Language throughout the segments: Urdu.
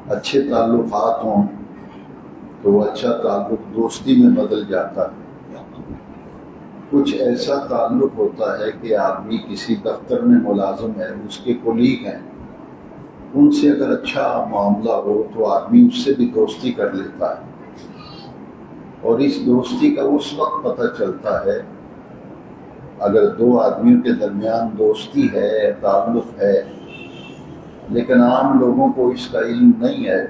اچھے تعلقات ہوں تو وہ اچھا تعلق دوستی میں بدل جاتا ہے۔ کچھ ایسا تعلق ہوتا ہے کہ آدمی کسی دفتر میں ملازم ہے، اس کے کولیگ ہیں، ان سے اگر اچھا معاملہ ہو تو آدمی اس سے بھی دوستی کر لیتا ہے، اور اس دوستی کا اس وقت پتہ چلتا ہے اگر دو آدمیوں کے درمیان دوستی ہے، تعلق ہے، لیکن عام لوگوں کو اس کا علم نہیں ہے،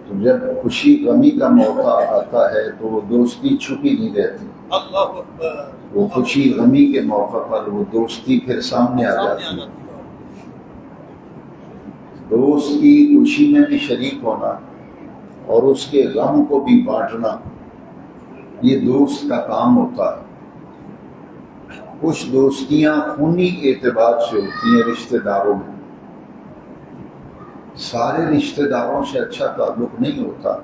تو جب خوشی غمی کا موقع آتا ہے تو وہ دوستی چھپی نہیں رہتی، وہ خوشی غمی کے موقع پر وہ دوستی پھر سامنے آ جاتی ہے۔ دوست کی خوشی میں بھی شریک ہونا اور اس کے غم کو بھی بانٹنا، یہ دوست کا کام ہوتا ہے۔ کچھ دوستیاں خونی اعتبار سے ہوتی ہیں رشتہ داروں میں، سارے رشتہ داروں سے اچھا تعلق نہیں ہوتا،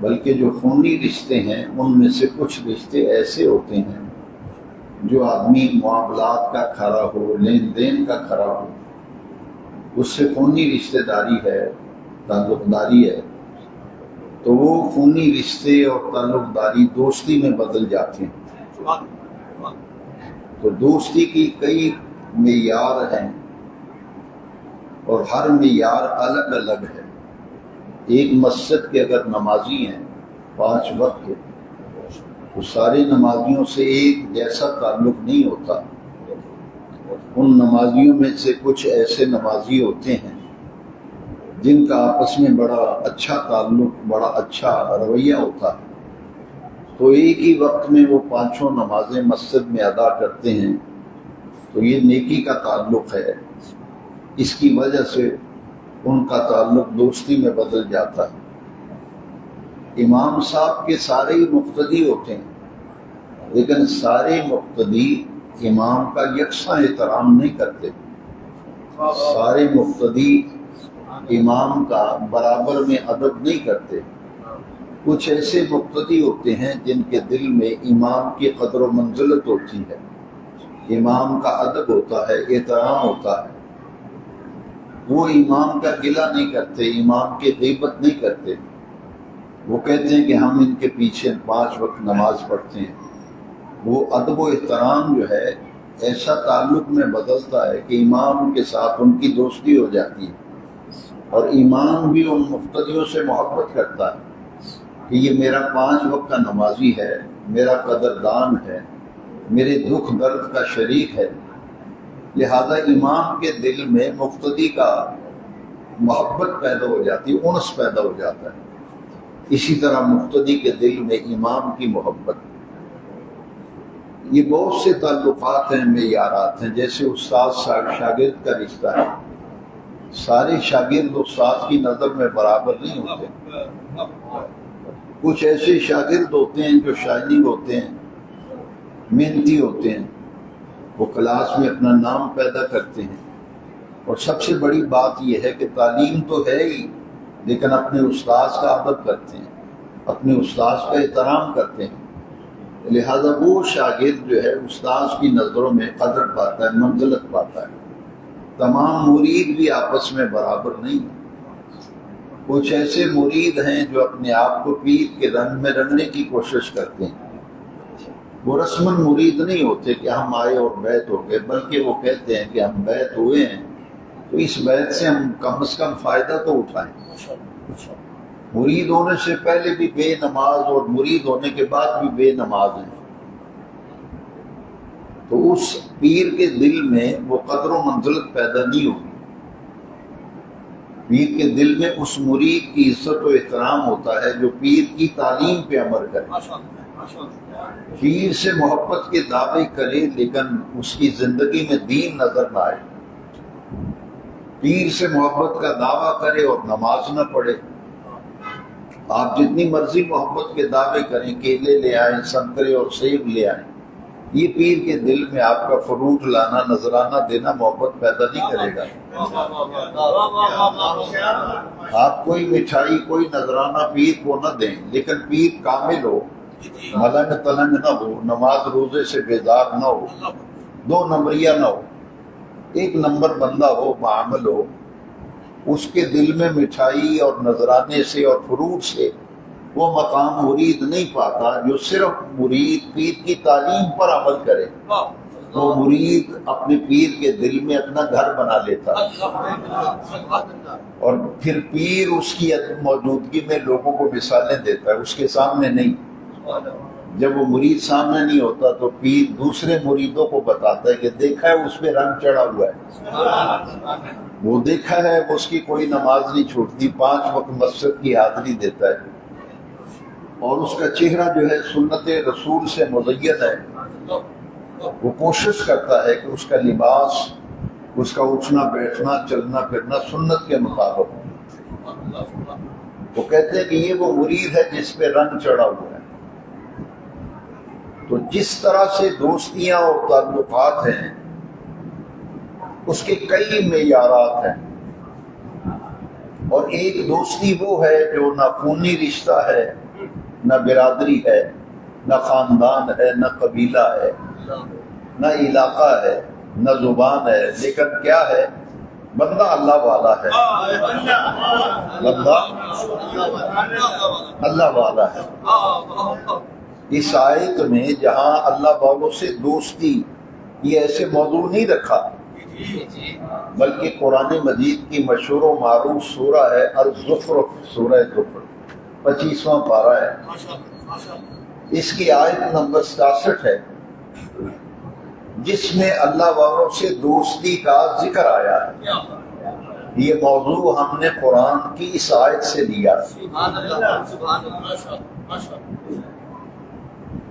بلکہ جو خونی رشتے ہیں ان میں سے کچھ رشتے ایسے ہوتے ہیں جو آدمی معاملات کا کھرا ہو، لین دین کا کھرا ہو، اس سے خونی رشتہ داری ہے، تعلق داری ہے، تو وہ خونی رشتے اور تعلق داری دوستی میں بدل جاتے ہیں۔ تو دوستی کی کئی معیار ہیں اور ہر معیار الگ الگ ہے۔ ایک مسجد کے اگر نمازی ہیں 5 وقت کے، تو سارے نمازیوں سے ایک جیسا تعلق نہیں ہوتا، ان نمازیوں میں سے کچھ ایسے نمازی ہوتے ہیں جن کا آپس میں بڑا اچھا تعلق، بڑا اچھا رویہ ہوتا ہے، تو ایک ہی وقت میں وہ 5 نمازیں مسجد میں ادا کرتے ہیں، تو یہ نیکی کا تعلق ہے، اس کی وجہ سے ان کا تعلق دوستی میں بدل جاتا ہے۔ امام صاحب کے سارے ہی مقتدی ہوتے ہیں، لیکن سارے مقتدی امام کا یکساں احترام نہیں کرتے، سارے مقتدی امام کا برابر میں ادب نہیں کرتے۔ کچھ ایسے مقتدی ہوتے ہیں جن کے دل میں امام کی قدر و منزلت ہوتی ہے، امام کا ادب ہوتا ہے، احترام ہوتا ہے، وہ امام کا گلہ نہیں کرتے، امام کی غیبت نہیں کرتے، وہ کہتے ہیں کہ ہم ان کے پیچھے 5 وقت نماز پڑھتے ہیں۔ وہ ادب و احترام جو ہے ایسا تعلق میں بدلتا ہے کہ امام کے ساتھ ان کی دوستی ہو جاتی ہے، اور امام بھی ان مقتدیوں سے محبت کرتا ہے کہ یہ میرا 5 وقت کا نمازی ہے، میرا قدردان ہے، میرے دکھ درد کا شریک ہے، لہذا امام کے دل میں مقتدی کا محبت پیدا ہو جاتی ہے، انس پیدا ہو جاتا ہے۔ اسی طرح مقتدی کے دل میں امام کی محبت۔ یہ بہت سے تعلقات ہیں، معیارات ہیں، جیسے استاد شاگرد کا رشتہ ہے، سارے شاگرد استاد کی نظر میں برابر نہیں ہوتے، کچھ ایسے شاگرد ہوتے ہیں جو شائننگ ہوتے ہیں، محنتی ہوتے ہیں، وہ کلاس میں اپنا نام پیدا کرتے ہیں، اور سب سے بڑی بات یہ ہے کہ تعلیم تو ہے ہی، لیکن اپنے استاذ کا ادب کرتے ہیں، اپنے استاذ کا احترام کرتے ہیں، لہذا وہ شاگرد جو ہے استاذ کی نظروں میں قدر پاتا ہے، منزلت پاتا ہے۔ تمام مرید بھی آپس میں برابر نہیں ہیں، کچھ ایسے مرید ہیں جو اپنے آپ کو پیر کے رنگ میں رنگنے کی کوشش کرتے ہیں، وہ رسماً مرید نہیں ہوتے کہ ہم آئے اور بیعت ہو گئے، بلکہ وہ کہتے ہیں کہ ہم بیعت ہوئے ہیں تو اس بیعت سے ہم کم از کم فائدہ تو اٹھائیں۔ مرید ہونے سے پہلے بھی بے نماز اور مرید ہونے کے بعد بھی بے نماز ہیں، تو اس پیر کے دل میں وہ قدر و منزلت پیدا نہیں ہوگی۔ پیر کے دل میں اس مرید کی عزت و احترام ہوتا ہے جو پیر کی تعلیم پہ عمل کرے، پیر سے محبت کے دعوے کرے لیکن اس کی زندگی میں دین نظر نہ آئے، پیر سے محبت کا دعویٰ کرے اور نماز نہ پڑھے۔ آپ جتنی مرضی محبت کے دعوے کریں، کیلے لے آئیں، سنترے اور سیب لے آئیں، یہ پیر کے دل میں آپ کا فروٹ لانا، نذرانہ دینا محبت پیدا نہیں کرے گا۔ آپ کوئی مٹھائی، کوئی نذرانہ پیر کو نہ دیں، لیکن پیر کامل ہو، ملنگ تلنگ نہ ہو، نماز روزے سے بیزار نہ ہو، 2 نمبریہ نہ ہو، 1 نمبر بندہ ہو، معامل ہو، اس کے دل میں مٹھائی اور نذرانے سے اور فروٹ سے وہ مقام مرید نہیں پاتا جو صرف مرید پیر کی تعلیم پر عمل کرے. وہ مرید اپنے پیر کے دل میں اپنا گھر بنا لیتا اور پھر پیر اس کی موجودگی میں لوگوں کو مثالیں دیتا ہے، اس کے سامنے نہیں. جب وہ مرید سامنے نہیں ہوتا تو پیر دوسرے مریدوں کو بتاتا ہے کہ دیکھا ہے اس پہ رنگ چڑھا ہوا ہے، وہ دیکھا ہے اس کی کوئی نماز نہیں چھوٹتی، 5 وقت مسجد کی حاضری دیتا ہے، اور اس کا چہرہ جو ہے سنت رسول سے مزین ہے. وہ کوشش کرتا ہے کہ اس کا لباس، اس کا اٹھنا بیٹھنا چلنا پھرنا سنت کے مطابق ہو. وہ کہتے ہیں کہ یہ وہ مرید ہے جس پہ رنگ چڑھا ہوا ہے. تو جس طرح سے دوستیاں اور تعلقات ہیں اس کے کئی معیارات ہیں، اور ایک دوستی وہ ہے جو نہ خونی رشتہ ہے، نہ برادری ہے، نہ خاندان ہے، نہ قبیلہ ہے، نہ علاقہ ہے، نہ زبان ہے، لیکن کیا ہے؟ بندہ اللہ والا ہے، بندہ اللہ والا ہے. اس آیت میں جہاں اللہ والوں سے دوستی یہ ایسے موضوع نہیں رکھا، بلکہ قرآن مجید کی مشہور و معروف سورہ ہے الزخرف، سورہ زخرف 25واں پارہ ہے. اس کی آیت نمبر 67 ہے جس میں اللہ والوں سے دوستی کا ذکر آیا ہے. یہ موضوع ہم نے قرآن کی اس آیت سے لیا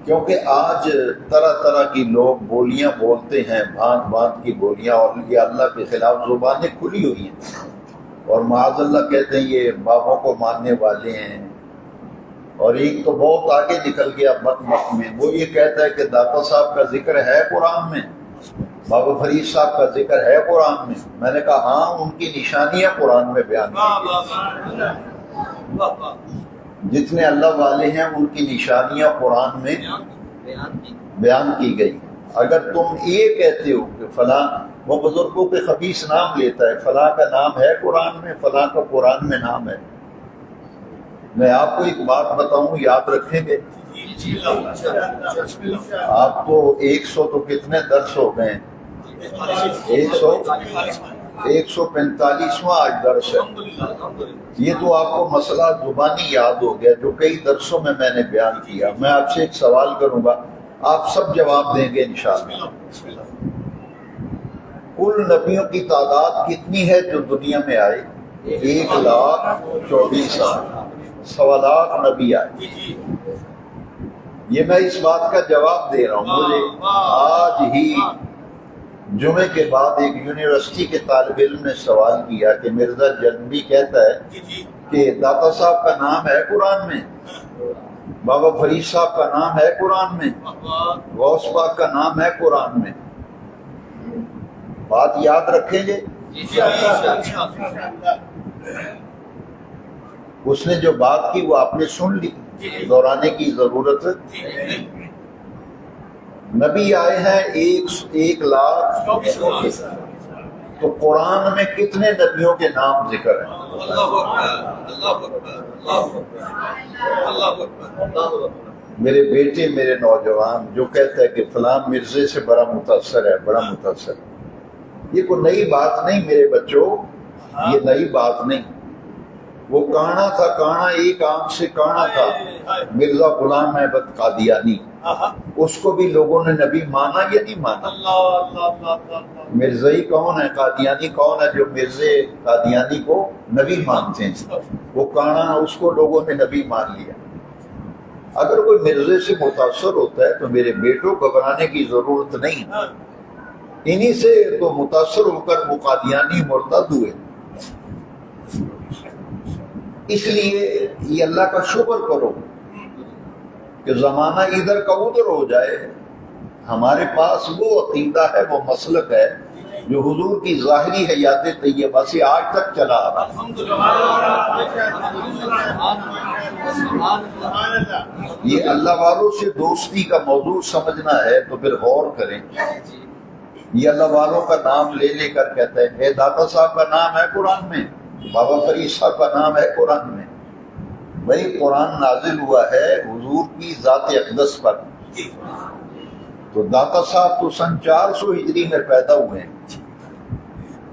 کیونکہ آج طرح طرح کی لوگ بولیاں بولتے ہیں، بھانت بھانت کی بولیاں، اور یہ اللہ کے خلاف زبانیں کھلی ہوئی ہیں، اور معاذ اللہ کہتے ہیں یہ بابوں کو ماننے والے ہیں. اور ایک تو بہت آگے نکل گیا بدمخ میں، وہ یہ کہتا ہے کہ داتا صاحب کا ذکر ہے قرآن میں، بابا فرید صاحب کا ذکر ہے قرآن میں. میں نے کہا ہاں، ان کی نشانیاں قرآن میں بیان کی گئی. جتنے اللہ والے ہیں ان کی نشانیاں قرآن میں بیان کی گئی. اگر تم یہ کہتے ہو کہ فلاں، وہ بزرگوں کے خبیث نام لیتا ہے، فلاں کا نام ہے قرآن میں، فلاں کا قرآن میں نام ہے. میں آپ کو ایک بات بتاؤں، یاد رکھیں گے. آپ کو 100 تو کتنے درس ہو گئے؟ 145واں آج درس ہے. یہ تو آپ کو مسئلہ زبانی یاد ہو گیا جو کئی درسوں میں نے بیان کیا. میں آپ سے ایک سوال کروں گا، آپ سب جواب دیں گے انشاءاللہ. کل نبیوں کی تعداد کتنی ہے جو دنیا میں آئے؟ 1,24,000. 1.25 لاکھ نبی آئے. یہ میں اس بات کا جواب دے رہا ہوں. مجھے آج ہی جمعے کے بعد ایک یونیورسٹی کے طالب علم نے سوال کیا کہ مرزا جنبی کہتا ہے کہ داتا صاحب کا نام ہے قرآن میں، بابا فرید صاحب کا نام ہے قرآن میں، غوث پاک کا نام ہے قرآن میں. بات یاد رکھیں گے. اس نے جو بات کی وہ آپ نے سن لی، دہرانے کی ضرورت. نبی آئے ہیں 1 لاکھ، تو قرآن میں کتنے نبیوں کے نام ذکر ہیں؟ میرے بیٹے، میرے نوجوان جو کہتا ہے کہ فلاں مرزے سے بڑا متاثر ہے، بڑا متاثر ہے، یہ کوئی نئی بات نہیں میرے بچوں، یہ نئی بات نہیں. وہ کانا تھا، کانا ایک آنکھ سے کانا تھا، مرزا غلام احمد قادیانی. اس کو بھی لوگوں نے نبی مانا یا نہیں مانا؟ مرزائی کون ہے، قادیانی کون ہے جو مرزے قادیانی کو نبی مانتے ہیں؟ وہ کانا، اس کو لوگوں نے نبی مان لیا. اگر کوئی مرزے سے متاثر ہوتا ہے تو میرے بیٹوں گھبرانے کی ضرورت نہیں. انہی سے تو متاثر ہو کر وہ قادیانی مرتد ہوئے. اس لیے یہ اللہ کا شکر کرو کہ زمانہ ادھر کا ادھر ہو جائے. ہمارے پاس وہ عقیدہ ہے، وہ مسلک ہے جو حضور کی ظاہری حیات طیبہ سے آج تک چلا آ رہا ہے. یہ اللہ والوں سے دوستی کا موضوع سمجھنا ہے تو پھر غور کریں. یہ اللہ والوں کا نام لے لے کر کہتا ہے اے داتا صاحب کا نام ہے قرآن میں، بابا فرید صاحب کا نام ہے قرآن میں. بھائی قرآن نازل ہوا ہے حضور کی ذات اقدس پر. تو داتا صاحب تو سن 400 ہجری میں پیدا ہوئے ہیں.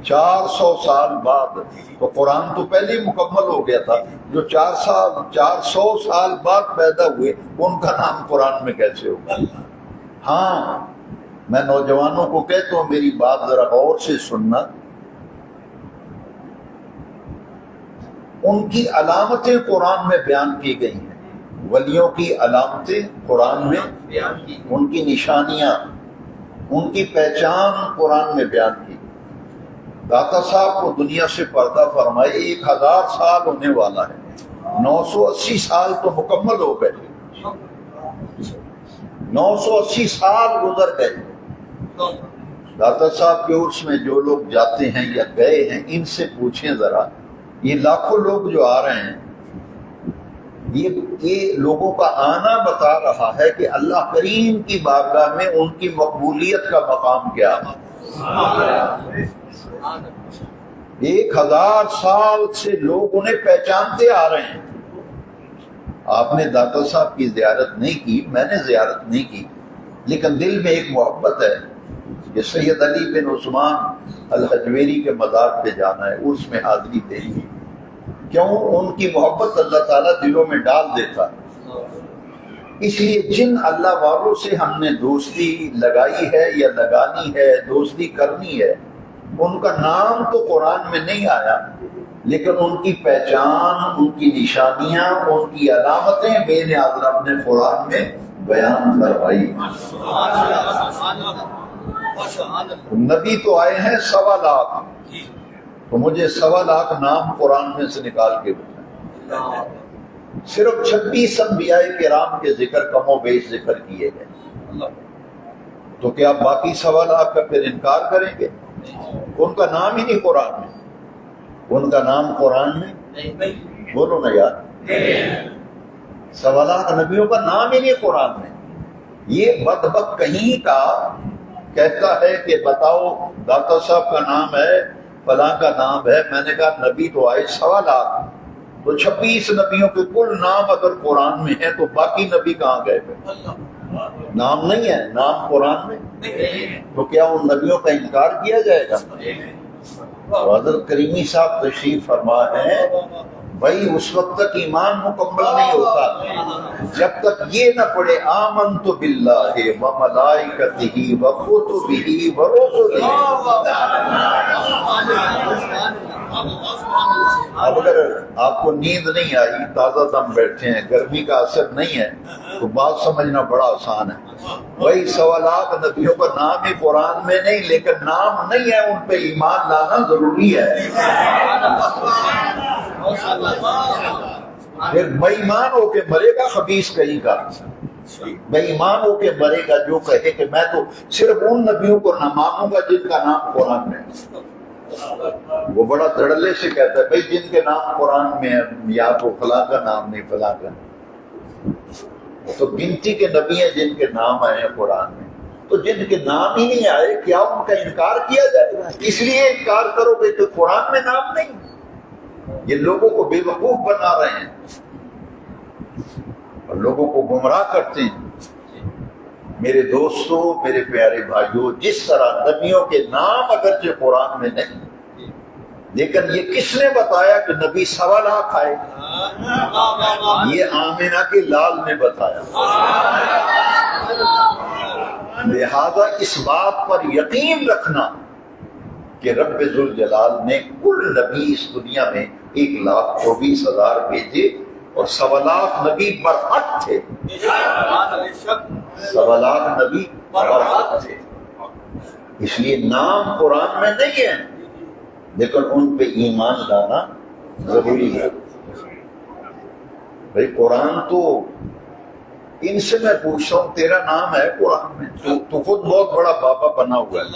400 سال بعد تو قرآن تو پہلے ہی مکمل ہو گیا تھا. جو 400 سال بعد پیدا ہوئے ان کا نام قرآن میں کیسے ہوگا؟ ہاں میں نوجوانوں کو کہتا ہوں میری بات ذرا غور سے سننا. ان کی علامتیں قرآن میں بیان کی گئی ہیں. ولیوں کی علامتیں قرآن میں بیان کی، ان کی نشانیاں، ان کی پہچان قرآن میں بیان کی. داتا صاحب کو دنیا سے پردہ فرمائے 1000 سال ہونے والا ہے. 980 سال تو مکمل ہو گئے. 980 سال گزر گئے. داتا صاحب کے عرس میں جو لوگ جاتے ہیں یا گئے ہیں ان سے پوچھیں ذرا، یہ لاکھوں لوگ جو آ رہے ہیں یہ لوگوں کا آنا بتا رہا ہے کہ اللہ کریم کی بارگاہ میں ان کی مقبولیت کا مقام کیا ہے. 1000 سال سے لوگ انہیں پہچانتے آ رہے ہیں. آپ نے داتا صاحب کی زیارت نہیں کی، میں نے زیارت نہیں کی، لیکن دل میں ایک محبت ہے کہ سید علی بن عثمان الحجویری کے مزار پہ جانا ہے، اس میں حاضری دینی ہے. کیوں؟ ان کی محبت اللہ تعالیٰ دلوں میں ڈال دیتا ہے. اس لیے جن اللہ والوں سے ہم نے دوستی لگائی ہے یا لگانی ہے، دوستی کرنی ہے، ان کا نام تو قرآن میں نہیں آیا، لیکن ان کی پہچان، ان کی نشانیاں، ان کی علامتیں بے نیاز رب نے قرآن میں بیان فرمائی. نبی تو آئے ہیں 1.25 لاکھ، تو مجھے 1.25 لاکھ نام قرآن میں سے نکال کے بتائیں. صرف 26 انبیاء کرام کے ذکر کم و بیش ذکر کیے گئے. تو کیا باقی 1.25 لاکھ کا پھر انکار کریں گے؟ ان کا نام ہی نہیں قرآن میں. ان کا نام قرآن میں بولو نا یار. 1.25 لاکھ نبیوں کا نام ہی نہیں قرآن میں. یہ بدبخت کہیں کا کہتا ہے کہ بتاؤ داتا صاحب کا نام ہے، فلاں کا نام ہے. میں نے کہا نبی تو آئے 1.25 لاکھ، تو 26 نبیوں کے کل نام اگر قرآن میں ہیں تو باقی نبی کہاں گئے؟ نام نہیں ہے، نام قرآن میں. تو کیا ان نبیوں کا انکار کیا جائے گا؟ حضرت کریمی صاحب تشریف فرما ہے بھائی اس وقت تک ایمان مکمل نہیں ہوتا جب تک یہ نہ پڑھے آمنت باللہ وملائکتہ وکتبہ ورسلہ. اب اگر آپ کو نیند نہیں آئی، تازہ دم بیٹھے ہیں، گرمی کا اثر نہیں ہے، تو بات سمجھنا بڑا آسان ہے. وہی 1.25 لاکھ نبیوں کا نام ہی قرآن میں نہیں، لیکن نام نہیں ہے، ان پہ ایمان لانا ضروری ہے. پھر بے ایمان ہو کے مرے گا خبیث کہیں کا. بے ایمان ہو کے مرے گا جو کہے کہ میں تو صرف ان نبیوں کو نہ مانوں گا جن کا نام قرآن میں ہے. وہ بڑا دھڑلے سے کہتا ہے بھائی جن کے نام قرآن میں ہے، یا تو فلاں کا نام نہیں فلاں کا. تو گنتی کے نبی ہیں جن کے نام آئے ہیں قرآن میں. تو جن کے نام ہی نہیں آئے کیا ان کا انکار کیا جائے گا؟ اس لیے انکار کرو گے کہ قرآن میں نام نہیں. یہ لوگوں کو بے وقوف بنا رہے ہیں اور لوگوں کو گمراہ کرتے ہیں. میرے دوستوں، میرے پیارے بھائیوں، جس طرح نبیوں کے نام اگرچہ قرآن میں نہیں، لیکن یہ کس نے بتایا کہ نبی 1.25 لاکھ آئے؟ یہ آمنہ کے لال نے بتایا. لہذا اس بات پر یقین رکھنا کہ رب ذوالجلال نے کل نبی اس دنیا میں 1,24,000 بھیجے اور 1.25 لاکھ نبی برحق تھے. 1.25 لاکھ نبی برحق تھے. اس لیے نام قرآن میں نہیں ہے، لیکن ان پہ ایمان لانا ضروری ہے. بھائی قرآن تو ان سے میں پوچھتا ہوں تیرا نام ہے قرآن میں؟ تو خود بہت بڑا بابا بنا ہوا ہے.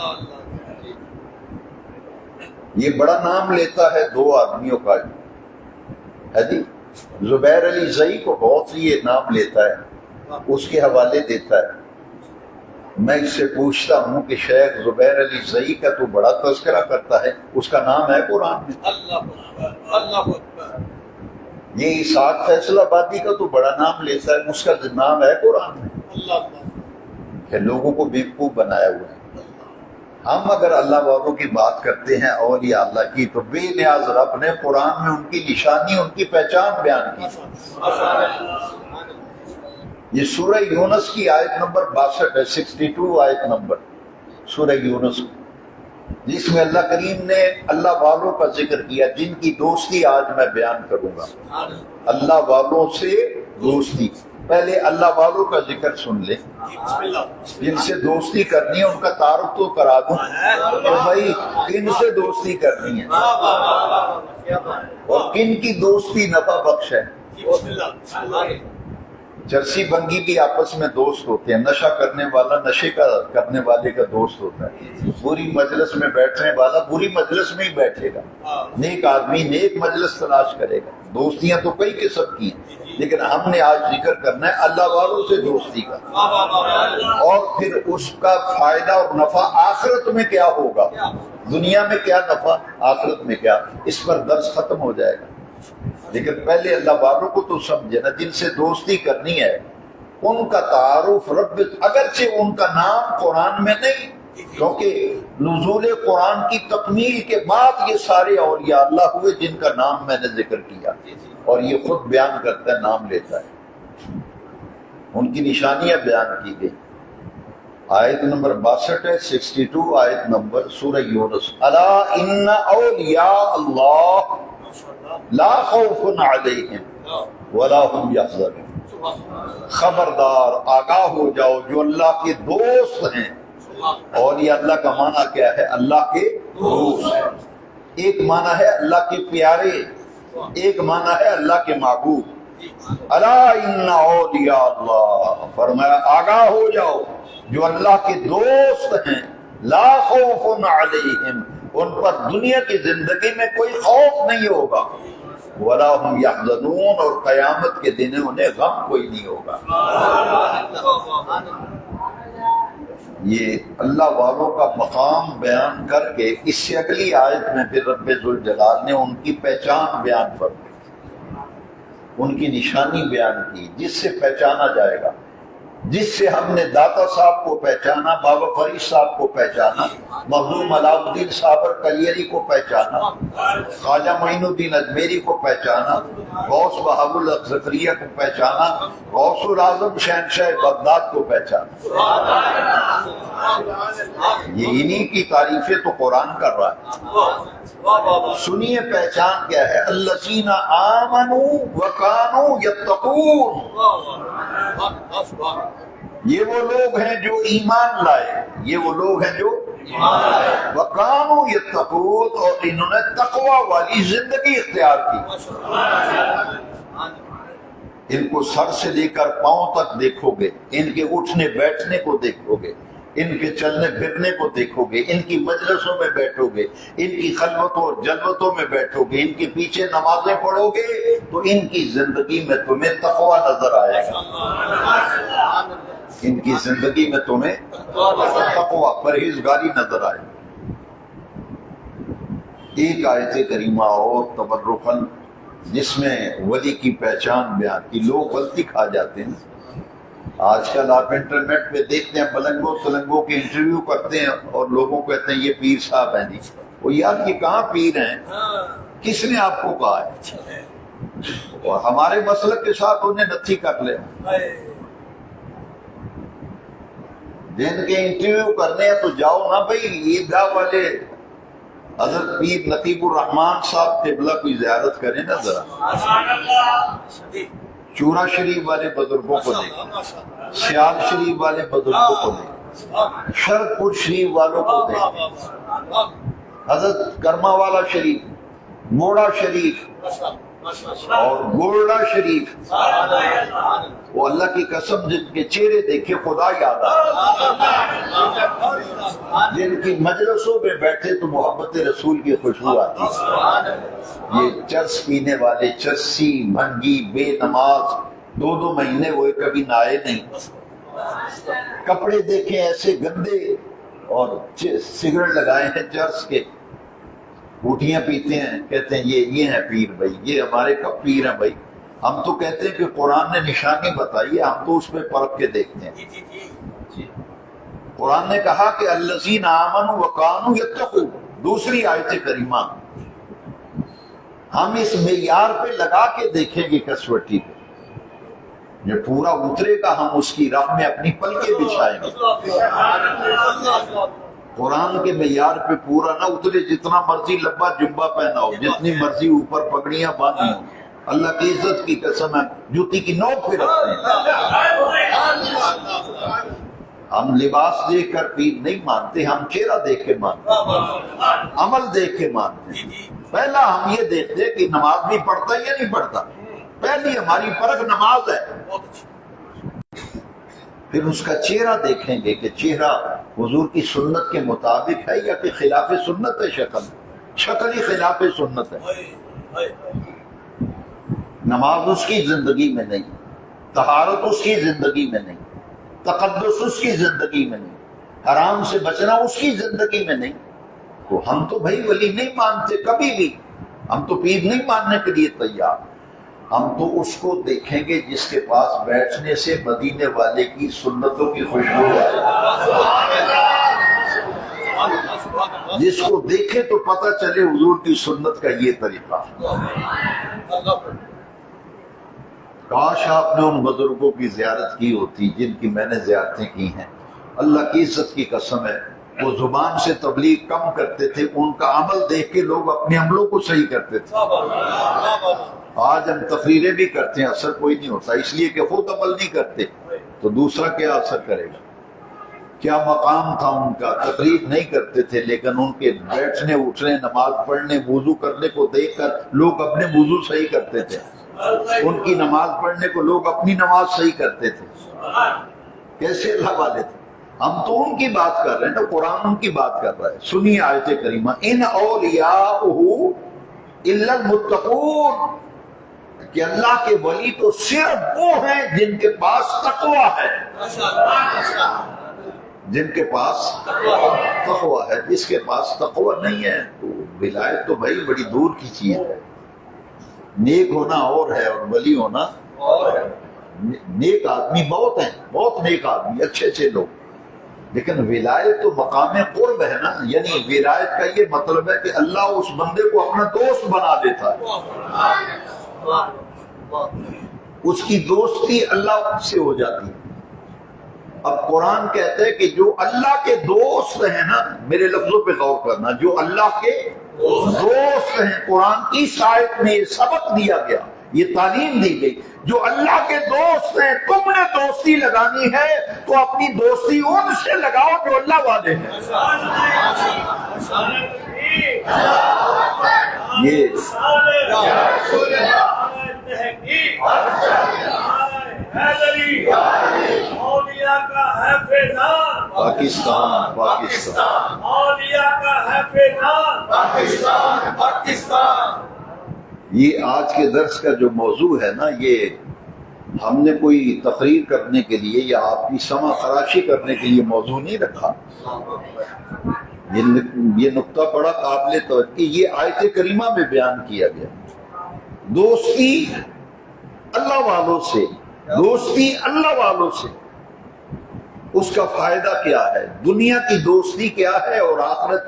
یہ بڑا نام لیتا ہے 2 آدمیوں کا ہے جی. زبیر علی زئی کو بہت ہی یہ نام لیتا ہے، اس کے حوالے دیتا ہے. میں اس سے پوچھتا ہوں کہ شیخ زبیر علی زئی کا تو بڑا تذکرہ کرتا ہے، اس کا نام ہے قرآن میں؟ اللہ یہ اسحاق فیصل آبادی کا تو بڑا نام لیتا ہے، اس کا نام ہے قرآن میں؟ کہ لوگوں کو بیوقوف بنایا ہوا ہے۔ ہم اگر اللہ والوں کی بات کرتے ہیں اولیاء اللہ کی، تو بے نیاز رب نے قرآن میں ان کی نشانی، ان کی پہچان بیان کی۔ یہ سورہ یونس کی آیت نمبر 62 ہے، 62 آیت نمبر سورہ یونس، جس میں اللہ کریم نے اللہ والوں کا ذکر کیا، جن کی دوستی آج میں بیان کروں گا۔ اللہ والوں سے دوستی، پہلے اللہ والوں کا ذکر سن لیں، جن سے دوستی کرنی ہے ان کا تعارف تو کرا دوں کہ بھائی کن سے دوستی کرنی ہے اور کن کی دوستی نفع بخش ہے۔ چرسی بنگی بھی آپس میں دوست ہوتے ہیں، نشہ کرنے والا نشے کا کرنے والے کا دوست ہوتا ہے، بری مجلس میں بیٹھنے والا بری مجلس میں ہی بیٹھے گا، نیک آدمی نیک مجلس تلاش کرے گا۔ دوستیاں تو کئی قسم کی ہیں، لیکن ہم نے آج ذکر کرنا ہے اللہ والوں سے دوستی کا، اور پھر اس کا فائدہ اور نفع آخرت میں کیا ہوگا، دنیا میں کیا نفع، آخرت میں کیا، اس پر درس ختم ہو جائے گا۔ لیکن پہلے اللہ والوں کو تو سمجھے نا، جن سے دوستی کرنی ہے ان کا تعارف رب، اگرچہ ان کا نام قرآن میں نہیں، کیونکہ نزول قرآن کی تکمیل کے بعد یہ سارے اولیاء اللہ ہوئے جن کا نام میں نے ذکر کیا، اور یہ خود بیان کرتا ہے، نام لیتا ہے، ان کی نشانیاں بیان کی گئی۔ آیت نمبر 62 ہے، 62 آیت نمبر سورہ یونس، الا ان اولیاء اللہ لا خوف علیہم ولا هم یحزنون، خبردار آگاہ ہو جاؤ جو اللہ کے دوست ہیں۔ اولیاء اللہ کا معنی کیا ہے؟ اللہ کے دوست ہیں۔ ایک معنی ہے اللہ کے پیارے، ایک معنی ہے اللہ کے محبوب۔ الا ان اولیاء اللہ، فرمایا آگاہ ہو جاؤ جو اللہ کے دوست ہیں، لا خوف علیہم، ان پر دنیا کی زندگی میں کوئی خوف نہیں ہوگا، ولا هم یحزنون، اور قیامت کے دن انہیں غم کوئی نہیں ہوگا۔ یہ اللہ والوں کا مقام بیان کر کے اس سے اگلی آیت میں پھر رب ذوالجلال نے ان کی پہچان بیان فرمائی، ان کی نشانی بیان کی، جس سے پہچانا جائے گا، جس سے ہم نے داتا صاحب کو پہچانا، بابا فرید صاحب کو پہچانا، مخدوم علاء الدین صابر کلیری کو پہچانا، خواجہ معین الدین اجمیری کو پہچانا، غوث بہاء الحق زکریا کو پہچانا، غوث العظم شہنشاہ بغداد کو پہچانا۔ یہ انہی کی تعریفیں تو قرآن کر رہا ہے۔ سنیے پہچان کیا ہے؟ الذین آمنوا وکانوا یتقون، یہ وہ لوگ ہیں جو ایمان لائے، یہ وہ لوگ ہیں جو وکانوا یتقون، اور انہوں نے تقوی والی زندگی اختیار کی۔ ان کو سر سے لے کر پاؤں تک دیکھو گے، ان کے اٹھنے بیٹھنے کو دیکھو گے، ان کے چلنے پھرنے کو دیکھو گے، ان کی مجلسوں میں بیٹھو گے، ان کی خلوتوں اور جلوتوں میں بیٹھو گے، ان کے پیچھے نمازیں پڑھو گے، تو ان کی زندگی میں تمہیں تقوی نظر آئے گا، ان کی زندگی میں تمہیں تقوی، پرہیزگاری نظر آئے گا۔ ایک آیت کریمہ اور تبرکاً جس میں ولی کی پہچان بیان کی، لوگ غلطی کھا جاتے ہیں۔ آج کل آپ انٹرنیٹ پہ دیکھتے ہیں بلنگوں تلنگوں کے انٹرویو کرتے ہیں اور لوگوں کو کہتے ہیں یہ پیر صاحب ہیں جی، وہ یار یہ کہاں پیر ہیں، کس نے آپ کو کہا ہے؟ اور ہمارے مسلک کے ساتھ انہیں نتھی کر لے، جن کے انٹرویو کرنے ہیں تو جاؤ نا بھائی، عیدگاہ والے حضرت پیر نقیب الرحمان صاحب قبلہ کوئی زیارت کریں نا ذرا، چورا شریف والے بزرگوں کو دیکھیں، سیال شریف والے بزرگوں کو دیکھیں، شرد پور شریف والوں کو دیکھیں، حضرت کرما والا شریف، موڑا شریف اور گولڈا شریف، وہ اللہ کی قسم جن کے چہرے دیکھے خدا یاد آتا، جن کی مجلسوں میں بیٹھے تو محبت رسول کی خوشبو آتی۔ یہ چرس پینے والے، چرسی، بھنگی، بے نماز، 2 مہینے ہوئے کبھی نہائے نہیں، کپڑے دیکھیں ایسے گندے، اور سگریٹ لگائے ہیں چرس کے، بوٹیاں پیتے ہیں، کہتے ہیں یہ ہیں پیر بھائی، یہ ہمارے کب پیر ہیں بھائی؟ ہم تو کہتے ہیں کہ قرآن نے نشانی بتائی ہے، ہم تو اس پہ پرکھ کے دیکھتے ہیں۔ جی قرآن نے کہا کہ الذین آمنوا وکانوا یتقون، دوسری آیت کریمہ، ہم اس معیار پہ لگا کے دیکھیں گے کسوٹی پہ، جو پورا اترے گا ہم اس کی راہ میں اپنی پلکیں بچھائیں گے۔ قرآن کے معیار پہ پورا نہ اترے، جتنا مرضی لمبا جبہ پہنا ہو، جتنی مرضی اوپر پگڑیاں باندھی ہوں، اللہ کی عزت کی قسم ہے جوتی کی نوک پہ رکھتے ہیں۔ ہم لباس دیکھ کر پیر نہیں مانتے، ہم چہرہ دیکھ کے مانتے ہیں، عمل دیکھ کے مانتے ہیں۔ پہلا ہم یہ دیکھتے کہ نماز بھی پڑھتا یا نہیں پڑھتا، پہلی ہماری پرکھ نماز ہے، پھر اس کا چہرہ دیکھیں گے کہ چہرہ حضور کی سنت کے مطابق ہے یا کہ خلاف سنت ہے، شکل ہی خلاف سنت ہے۔ نماز اس کی زندگی میں نہیں، طہارت اس کی زندگی میں نہیں، تقدس اس کی زندگی میں نہیں، حرام سے بچنا اس کی زندگی میں نہیں، تو ہم تو بھائی ولی نہیں مانتے کبھی بھی، ہم تو پیر نہیں ماننے کے لیے تیار، ہم تو اس کو دیکھیں گے جس کے پاس بیٹھنے سے مدینے والے کی سنتوں کی خوشبو آئے، جس کو دیکھے تو پتہ چلے حضور کی سنت کا یہ طریقہ۔ کاش آپ نے ان بزرگوں کی زیارت کی ہوتی جن کی میں نے زیارتیں کی ہیں، اللہ کی عزت کی قسم ہے، وہ زبان سے تبلیغ کم کرتے تھے، ان کا عمل دیکھ کے لوگ اپنے عملوں کو صحیح کرتے تھے۔ آج ہم تقریریں بھی کرتے ہیں، اثر کوئی نہیں ہوتا، اس لیے کہ خود عمل نہیں کرتے تو دوسرا کیا اثر کرے گا؟ کیا مقام تھا ان کا، تقریر نہیں کرتے تھے لیکن ان کے بیٹھنے اٹھنے نماز پڑھنے وضو کرنے کو دیکھ کر لوگ اپنے وضو صحیح کرتے تھے، ان کی نماز پڑھنے کو لوگ اپنی نماز صحیح کرتے تھے۔ کیسے اللہ والے تھے؟ ہم تو ان کی بات کر رہے ہیں نا، قرآن ان کی بات کر رہا ہے۔ سنیے آیت کریمہ، ان اولیاءہ الا المتقون، کہ اللہ کے ولی تو صرف وہ ہیں جن کے پاس تقوی ہے، جن کے پاس تقوی ہے۔ جس کے پاس تقوی نہیں ہے تو ولایت تو بھائی بڑی دور کی چیز ہے۔ نیک ہونا اور ہے اور ولی ہونا اور ہے۔ نیک آدمی بہت ہیں، بہت نیک آدمی، اچھے اچھے لوگ، لیکن ولایت تو مقام قرب ہے نا، یعنی ولایت کا یہ مطلب ہے کہ اللہ اس بندے کو اپنا دوست بنا دیتا ہے، اس کی دوستی اللہ سے ہو جاتی ہے۔ اب قرآن کہتے ہیں کہ جو اللہ کے دوست ہیں نا، میرے لفظوں پہ غور کرنا، جو اللہ کے دوست ہیں، قرآن کی آیت میں یہ سبق دیا گیا، یہ تعلیم دی گئی، جو اللہ کے دوست ہیں، تم نے دوستی لگانی ہے تو اپنی دوستی ان سے لگاؤ جو اللہ والے ہیں۔ یہ پاکستان یہ آج کے درس کا جو موضوع ہے نا، یہ ہم نے کوئی تقریر کرنے کے لیے یا آپ کی سمع خراشی کرنے کے لیے موضوع نہیں رکھا۔ یہ نقطہ بڑا قابل توجہ، یہ آیت کریمہ میں بیان کیا گیا۔ دوستی اللہ والوں سے، دوستی اللہ والوں سے، اس کا فائدہ کیا ہے، دنیا کی دوستی کیا ہے اور آخرت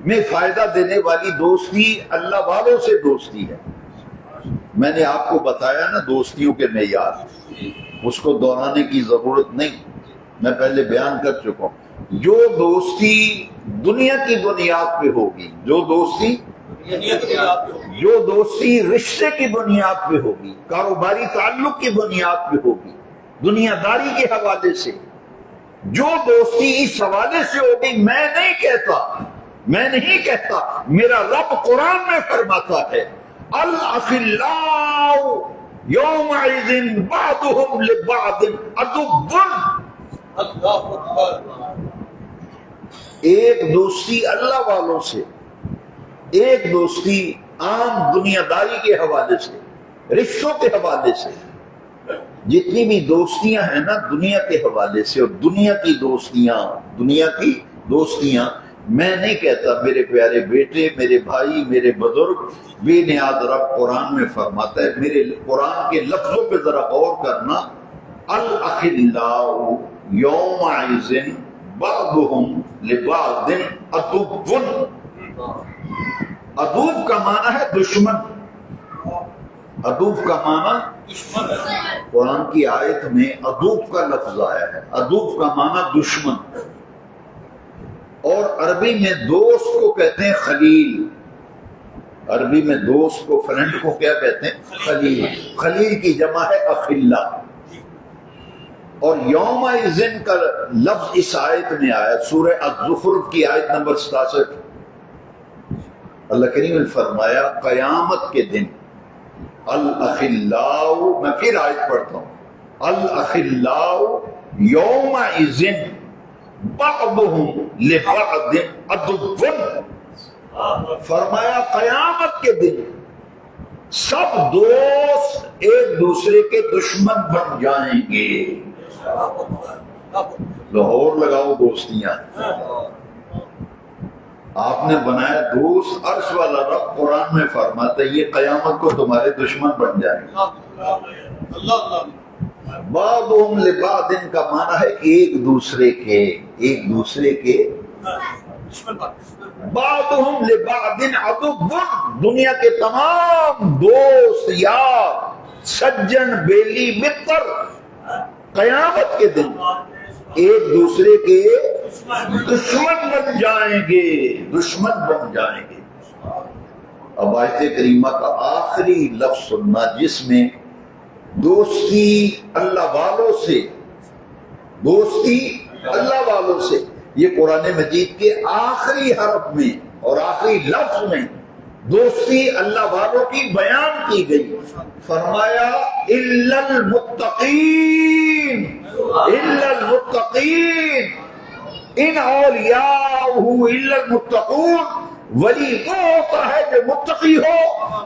میں فائدہ دینے والی دوستی اللہ والوں سے دوستی ہے۔ میں نے آپ کو بتایا نا دوستیوں کے معیار، اس کو دہرانے کی ضرورت نہیں، میں پہلے بیان کر چکا ہوں۔ جو دوستی دنیا کی بنیاد پہ ہوگی، جو دوستی رشتے کی بنیاد پہ ہوگی، کاروباری تعلق کی بنیاد پہ ہوگی، دنیا داری کے حوالے سے، جو دوستی اس حوالے سے ہوگی، میں نہیں کہتا، میرا رب قرآن میں فرماتا ہے الاخلاء یومئذ بعضهم لبعض عدو۔ ایک دوستی اللہ والوں سے، ایک دوستی عام دنیا داری کے حوالے سے، رشتوں کے حوالے سے، جتنی بھی دوستیاں ہیں نا دنیا کے حوالے سے، اور دنیا کی دوستیاں میں نہیں کہتا میرے پیارے بیٹے، میرے بھائی، میرے بزرگ، بے نیاز رب قرآن میں فرماتا ہے، میرے قرآن کے لفظوں پہ ذرا غور کرنا، الاخلاء یومئذ بعضهم لبعض عدو۔ عدو کا معنی ہے دشمن، عدو کا معنی دشمن ہے۔ قرآن کی آیت میں عدو کا لفظ آیا ہے، عدو کا معنی دشمن، اور عربی میں دوست کو کہتے ہیں خلیل، عربی میں دوست کو، فرینڈ کو کیا کہتے ہیں؟ خلیل۔ خلیل کی جمع ہے اخلا، اور یوم اذن کا لفظ اس آیت میں آیا سورہ الزخرف کی آیت نمبر 67۔ اللہ کریم نے فرمایا قیامت کے دن الاخلاء، میں پھر آیت پڑھتا ہوں، الاخلاء یومئذ بعضهم لبعض عدو، فرمایا قیامت کے دن سب دوست ایک دوسرے کے دشمن بن جائیں گے۔ لاہور لگاؤ دوستیاں، آپ نے بنایا دوست، عرش والا رب قرآن میں فرماتا ہے یہ قیامت کو تمہارے دشمن بن جائیں گے۔ بعضهم لبعض کا معنی ہے ایک دوسرے کے بعضهم لبعض عدو، دنیا کے تمام دوست، یار، سجن، بیلی، متر قیامت کے دن ایک دوسرے کے دشمن بن جائیں گے، دشمن بن جائیں گے۔ اب آیت کریمہ کا آخری لفظ سننا جس میں دوستی اللہ والوں سے، دوستی اللہ والوں سے، یہ قرآن مجید کے آخری حرف میں اور آخری لفظ میں دوستی اللہ والوں کی بیان کی گئی۔ فرمایا الا المتقین، الا المتقین، ان اولیاءہ الا المتقون، ولی وہ ہوتا ہے جو متقی ہو،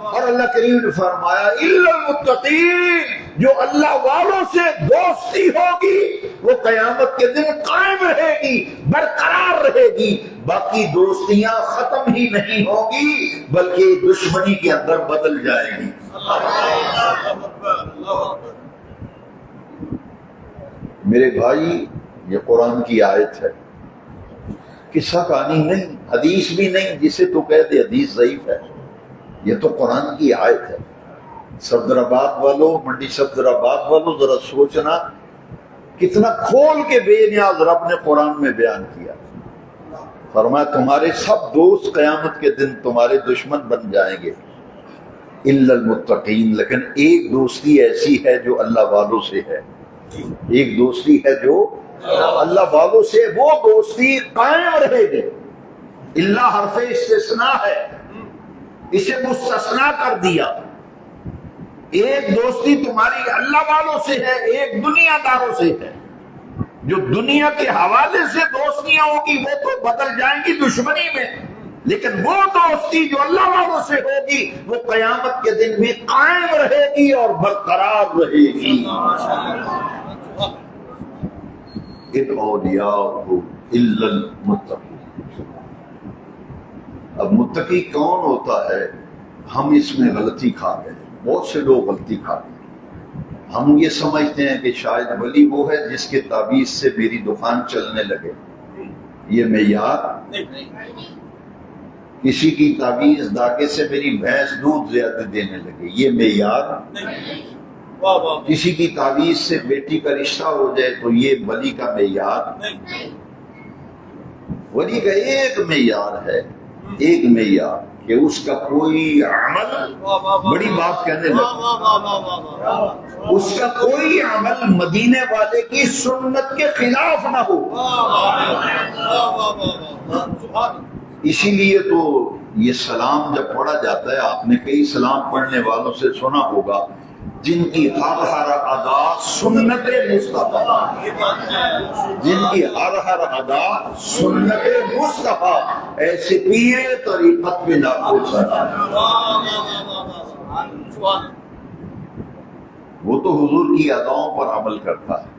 اور اللہ کریم نے فرمایا الا المتقین، جو اللہ والوں سے دوستی ہوگی وہ قیامت کے دن قائم رہے گی، برقرار رہے گی، باقی دوستیاں ختم ہی نہیں ہوگی بلکہ دشمنی کے اندر بدل جائے گی۔ میرے بھائی یہ قرآن کی آیت ہے، قصہ کہانی نہیں، حدیث بھی نہیں جسے تو کہہ دے حدیث ضعیف ہے، یہ تو قرآن کی آیت ہے۔ صفدر آباد والوں، منڈی صفدر آباد والوں، ذرا سوچنا کتنا کھول کے بے نیاز رب نے قرآن میں بیان کیا۔ فرمایا تمہارے سب دوست قیامت کے دن تمہارے دشمن بن جائیں گے الا المتقین، لیکن ایک دوستی ایسی ہے جو اللہ والوں سے ہے، ایک دوستی ہے جو اللہ والوں سے، وہ دوستی قائم رہے گی۔ اللہ حرف استثناء ہے، اسے مستثنیٰ کر دیا۔ ایک دوستی تمہاری اللہ والوں سے ہے، ایک دنیا داروں سے ہے۔ جو دنیا کے حوالے سے دوستیاں ہوگی وہ تو بدل جائیں گی دشمنی میں، لیکن وہ دوستی جو اللہ والوں سے ہوگی وہ قیامت کے دن بھی قائم رہے گی اور برقرار رہے گی۔ ان اولیاء الا المتقین۔ اب متقی کون ہوتا ہے؟ ہم اس میں غلطی کھا گئے، بہت سے لوگ غلطی کھا گئے۔ ہم یہ سمجھتے ہیں کہ شاید ولی وہ ہے جس کے تعویذ سے میری دکان چلنے لگے، یہ معیار۔ کسی کی تعویذ داغے سے میری بھینس دودھ زیادہ دینے لگے، یہ معیار۔ کسی کی تعویذ سے بیٹی کا رشتہ ہو جائے تو یہ ولی کا معیار۔ ولی کا ایک معیار ہے، ایک معیار کہ اس کا کوئی عمل، بڑی بات کہنے لگا، اس کا کوئی عمل مدینے والے کی سنت کے خلاف نہ ہو۔ اسی لیے تو یہ سلام جب پڑھا جاتا ہے، آپ نے کئی سلام پڑھنے والوں سے سنا ہوگا جن کی ہر ہر ادا سنت مصطفیٰ، جن کی ہر ہر ادا سنت مصطفیٰ، ایسے پیر طریقت میں لاکھوں سلام۔ وہ تو حضور کی اداؤں پر عمل کرتا ہے،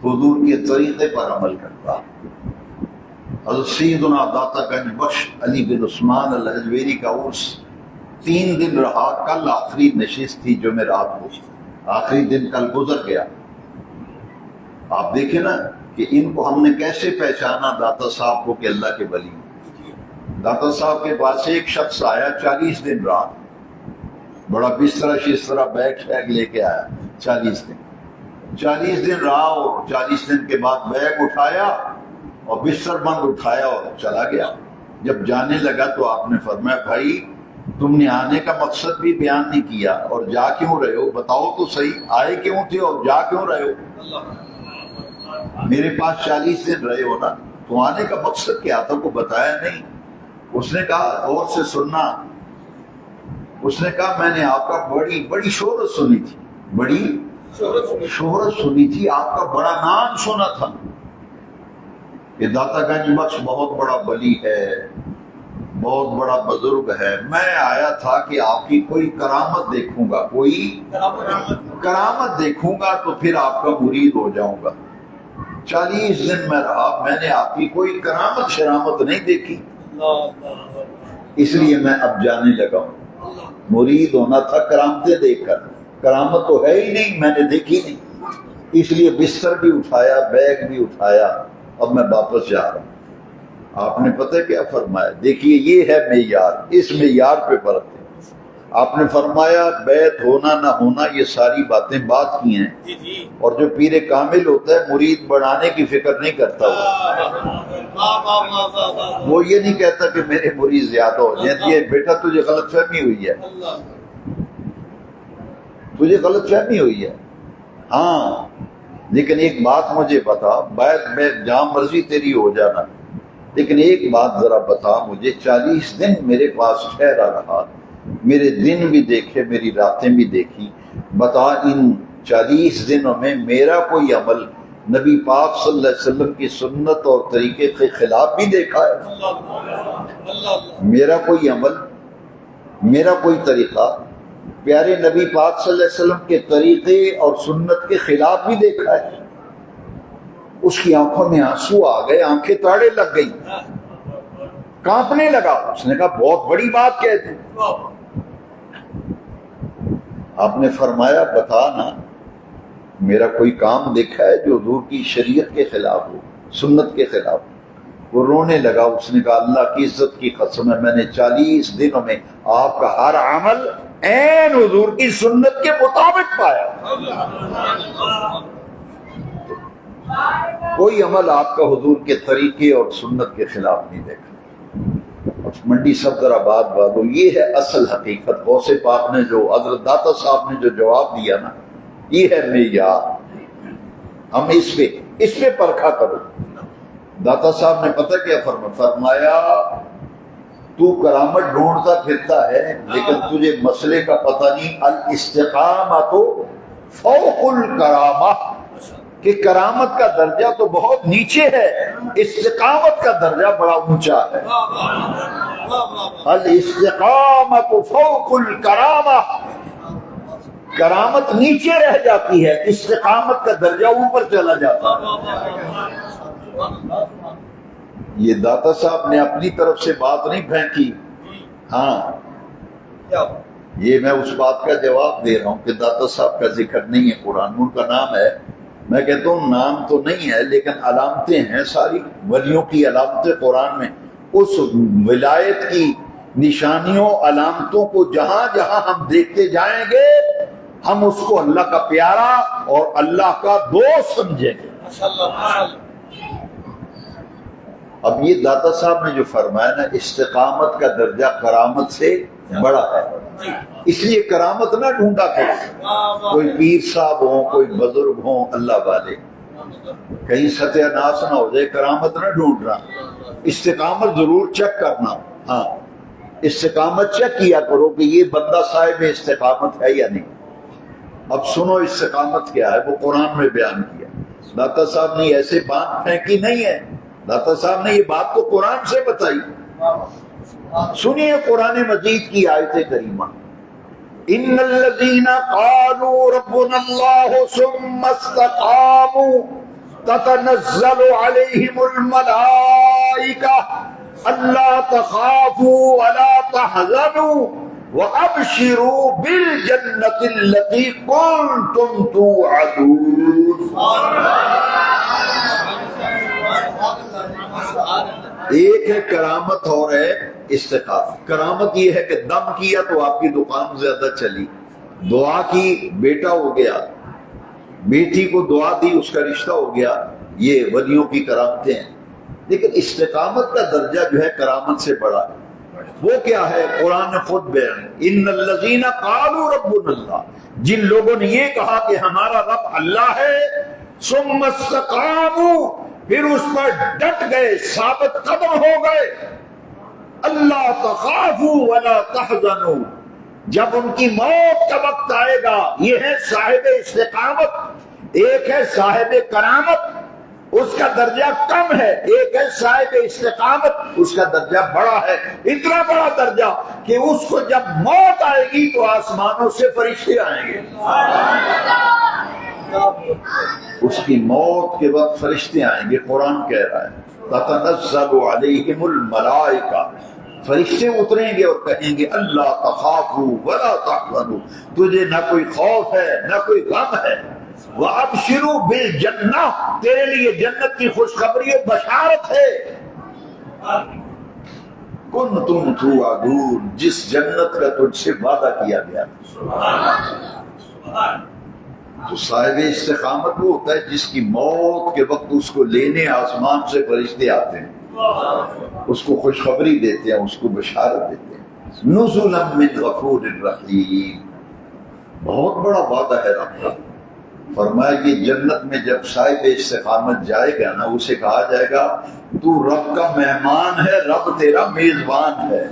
حضور کے طریقے پر عمل کرتا ہے۔ حضرت سیدنا داتا گنج بخش علی بن عثمان الحجویری کا عرس 3 دن رہا، کل آخری نشست تھی جمعرات کو، آخری دن کل گزر گیا۔ آپ دیکھیں نا کہ ان کو ہم نے کیسے پہچانا داتا صاحب کو کہ اللہ کے ولی ہیں۔ داتا صاحب کے پاس ایک شخص آیا، 40 دن رہا، بڑا بستر شسترا بیگ شیگ لے کے آیا، 40 دن رہا، اور 40 دن کے بعد بیگ اٹھایا اور بستر بند اٹھایا اور چلا گیا۔ جب جانے لگا تو آپ نے فرمایا بھائی تم نے آنے کا مقصد بھی بیان نہیں کیا، اور جا کیوں رہے ہو؟ بتاؤ تو صحیح، آئے کیوں تھے اور جا کیوں رہے ہو؟ میرے پاس 40 دن رہے ہو نا، تو آنے کا مقصد کیا تھا کو بتایا نہیں۔ اس نے کہا اور سے سننا، اس نے کہا میں نے آپ کا بڑی شہرت سنی تھی، بڑی شہرت سنی تھی، آپ کا بڑا نام سنا تھا کہ داتا گنج بخش بہت بڑا ولی ہے، بہت بڑا بزرگ ہے۔ میں آیا تھا کہ آپ کی کوئی کرامت دیکھوں گا، کوئی کرامت دیکھوں گا تو پھر آپ کا مرید ہو جاؤں گا۔ 40 دن میں رہا، میں نے آپ کی کوئی کرامت شرامت نہیں دیکھی، اس لیے میں اب جانے لگا ہوں۔ مرید ہونا تھا کرامتیں دیکھ کر، کرامت تو ہے ہی نہیں، میں نے دیکھی نہیں، اس لیے بستر بھی اٹھایا، بیگ بھی اٹھایا، اب میں واپس جا رہا ہوں۔ آپ نے پتہ کیا فرمایا؟ دیکھیے یہ ہے معیار، اس معیار پہ فرق ہے۔ آپ نے فرمایا بیعت ہونا نہ ہونا یہ ساری باتیں بات کی ہیں، اور جو پیر کامل ہوتا ہے مرید بڑھانے کی فکر نہیں کرتا، وہ یہ نہیں کہتا کہ میرے مرید زیادہ ہو جائیں۔ یہ بیٹا تجھے غلط فہمی ہوئی ہے، تجھے غلط فہمی ہوئی ہے۔ ہاں لیکن ایک بات مجھے بتا، بیعت میں جہاں مرضی تیری ہو جانا، لیکن ایک بات ذرا بتا مجھے، 40 دن میرے پاس ٹھہرا رہا، میرے دن بھی دیکھے، میری راتیں بھی دیکھی، بتا ان 40 دنوں میں میرا کوئی عمل نبی پاک صلی اللہ علیہ وسلم کی سنت اور طریقے کے خلاف بھی دیکھا ہے؟ میرا کوئی عمل، میرا کوئی طریقہ پیارے نبی پاک صلی اللہ علیہ وسلم کے طریقے اور سنت کے خلاف بھی دیکھا ہے؟ اس کی آنکھوں میں آنسو آ گئے، آنکھیں تاڑے لگ گئی، کانپنے لگا۔ اس نے کہا بہت بڑی بات کہہ دی۔ آپ نے فرمایا بتا نا میرا کوئی کام دیکھا ہے جو حضور کی شریعت کے خلاف ہو، سنت کے خلاف ہو؟ وہ رونے لگا۔ اس نے کہا اللہ کی عزت کی قسم ہے میں نے 40 دنوں میں آپ کا ہر عمل عین حضور کی سنت کے مطابق پایا، کوئی عمل آپ کا حضور کے طریقے اور سنت کے خلاف نہیں دیکھا۔ منڈی صفدر آباد والوں، یہ ہے اصل حقیقت۔ غوث پاک نے جو، حضرت داتا صاحب نے جو جواب دیا نا، یہ ہے معیار۔ ہم اس پہ پرکھا کرو۔ داتا صاحب نے پتہ کیا فرمایا تو کرامت ڈھونڈتا پھرتا ہے لیکن تجھے مسئلے کا پتہ نہیں، الاستقامت فوق الکرامہ، کہ کرامت کا درجہ تو بہت نیچے ہے، استقامت کا درجہ بڑا اونچا ہے۔ الاستقامت فوق الکرامہ، کرامت نیچے رہ جاتی ہے، استقامت کا درجہ اوپر چلا جاتا ہے۔ یہ داتا صاحب نے اپنی طرف سے بات نہیں پھینکی، ہاں یہ میں اس بات کا جواب دے رہا ہوں کہ داتا صاحب کا ذکر نہیں ہے قرآن، ان کا نام ہے، میں کہتا ہوں نام تو نہیں ہے لیکن علامتیں ہیں، ساری ولیوں کی علامتیں قرآن میں، اس ولایت کی نشانیوں علامتوں کو جہاں جہاں ہم دیکھتے جائیں گے ہم اس کو اللہ کا پیارا اور اللہ کا دوست سمجھیں گے۔ اب یہ داتا صاحب نے جو فرمایا نا استقامت کا درجہ کرامت سے بڑا ہے، اس لیے کرامت نہ ڈھونڈا کرو، کوئی پیر صاحب ہوں، کوئی بزرگ ہوں اللہ والے، کہیں ستیہ ناس نہ ہو جائے، کرامت نہ ڈھونڈنا، استقامت ضرور چیک کرنا۔ ہاں استقامت چیک کیا کرو کہ یہ بندہ صاحب استقامت ہے یا نہیں۔ اب سنو استقامت کیا ہے، وہ قرآن میں بیان کیا، داتا صاحب نے ایسے بات پھینکی نہیں ہے، داتا صاحب نے یہ بات کو قرآن سے بتائی۔ سنیے قرآن مجید کی آیت کریمہ، ان الذين قالوا ربنا الله ثم استقاموا تتنزل عليهم الملائكة الا تخافوا ولا تحزنوا وابشروا بالجنة التي كنتم توعدون. ایک ہے کرامت اور ہے استقامت. کرامت یہ ہے کہ دم کیا تو آپ کی دکان زیادہ چلی، دعا کی بیٹا ہو گیا، بیٹی کو دعا دی اس کا رشتہ ہو گیا، یہ ولیوں کی کرامتیں ہیں. لیکن استقامت کا درجہ جو ہے کرامت سے بڑا ہے. وہ کیا ہے؟ قرآن نے خود بیان ہے. ان الذین قالوا ربنا اللہ، جن لوگوں نے یہ کہا کہ ہمارا رب اللہ ہے، ثم استقاموا، پھر اس پر ڈٹ گئے، ثابت قدم ہو گئے، اللہ تخافوا ولا تحزنوا، جب ان کی موت کا وقت آئے گا. یہ ہے صاحب استقامت. ایک ہے صاحب کرامت، اس کا درجہ کم ہے. ایک ہے صاحب استقامت، اس کا درجہ بڑا ہے. اتنا بڑا درجہ کہ اس کو جب موت آئے گی تو آسمانوں سے فرشتے آئیں گے. اس کی موت کے وقت فرشتے آئیں گے. قرآن کہہ رہا ہے تتنزل علیہم الملائکہ، فرشتے اتریں گے اور کہیں گے اللہ تخافوا ولا تحزنوا، تجھے نہ کوئی خوف ہے نہ کوئی غم ہے. وابشروا بالجنہ، تیرے لیے جنت کی خوشخبری و بشارت ہے. کنتم توعدون، جس جنت کا تجھ سے وعدہ کیا گیا. تو صاحب استقامت وہ ہوتا ہے جس کی موت کے وقت اس کو لینے آسمان سے فرشتے آتے ہیں، اس کو خوشخبری دیتے ہیں، اس کو بشارت دیتے ہیں. نزلا من غفور الرحیم، بہت بڑا وعدہ ہے رب کا. فرمایا کہ جنت میں جب صاحب استقامت جائے گا نا، اسے کہا جائے گا تو رب کا مہمان ہے، رب تیرا میزبان ہے.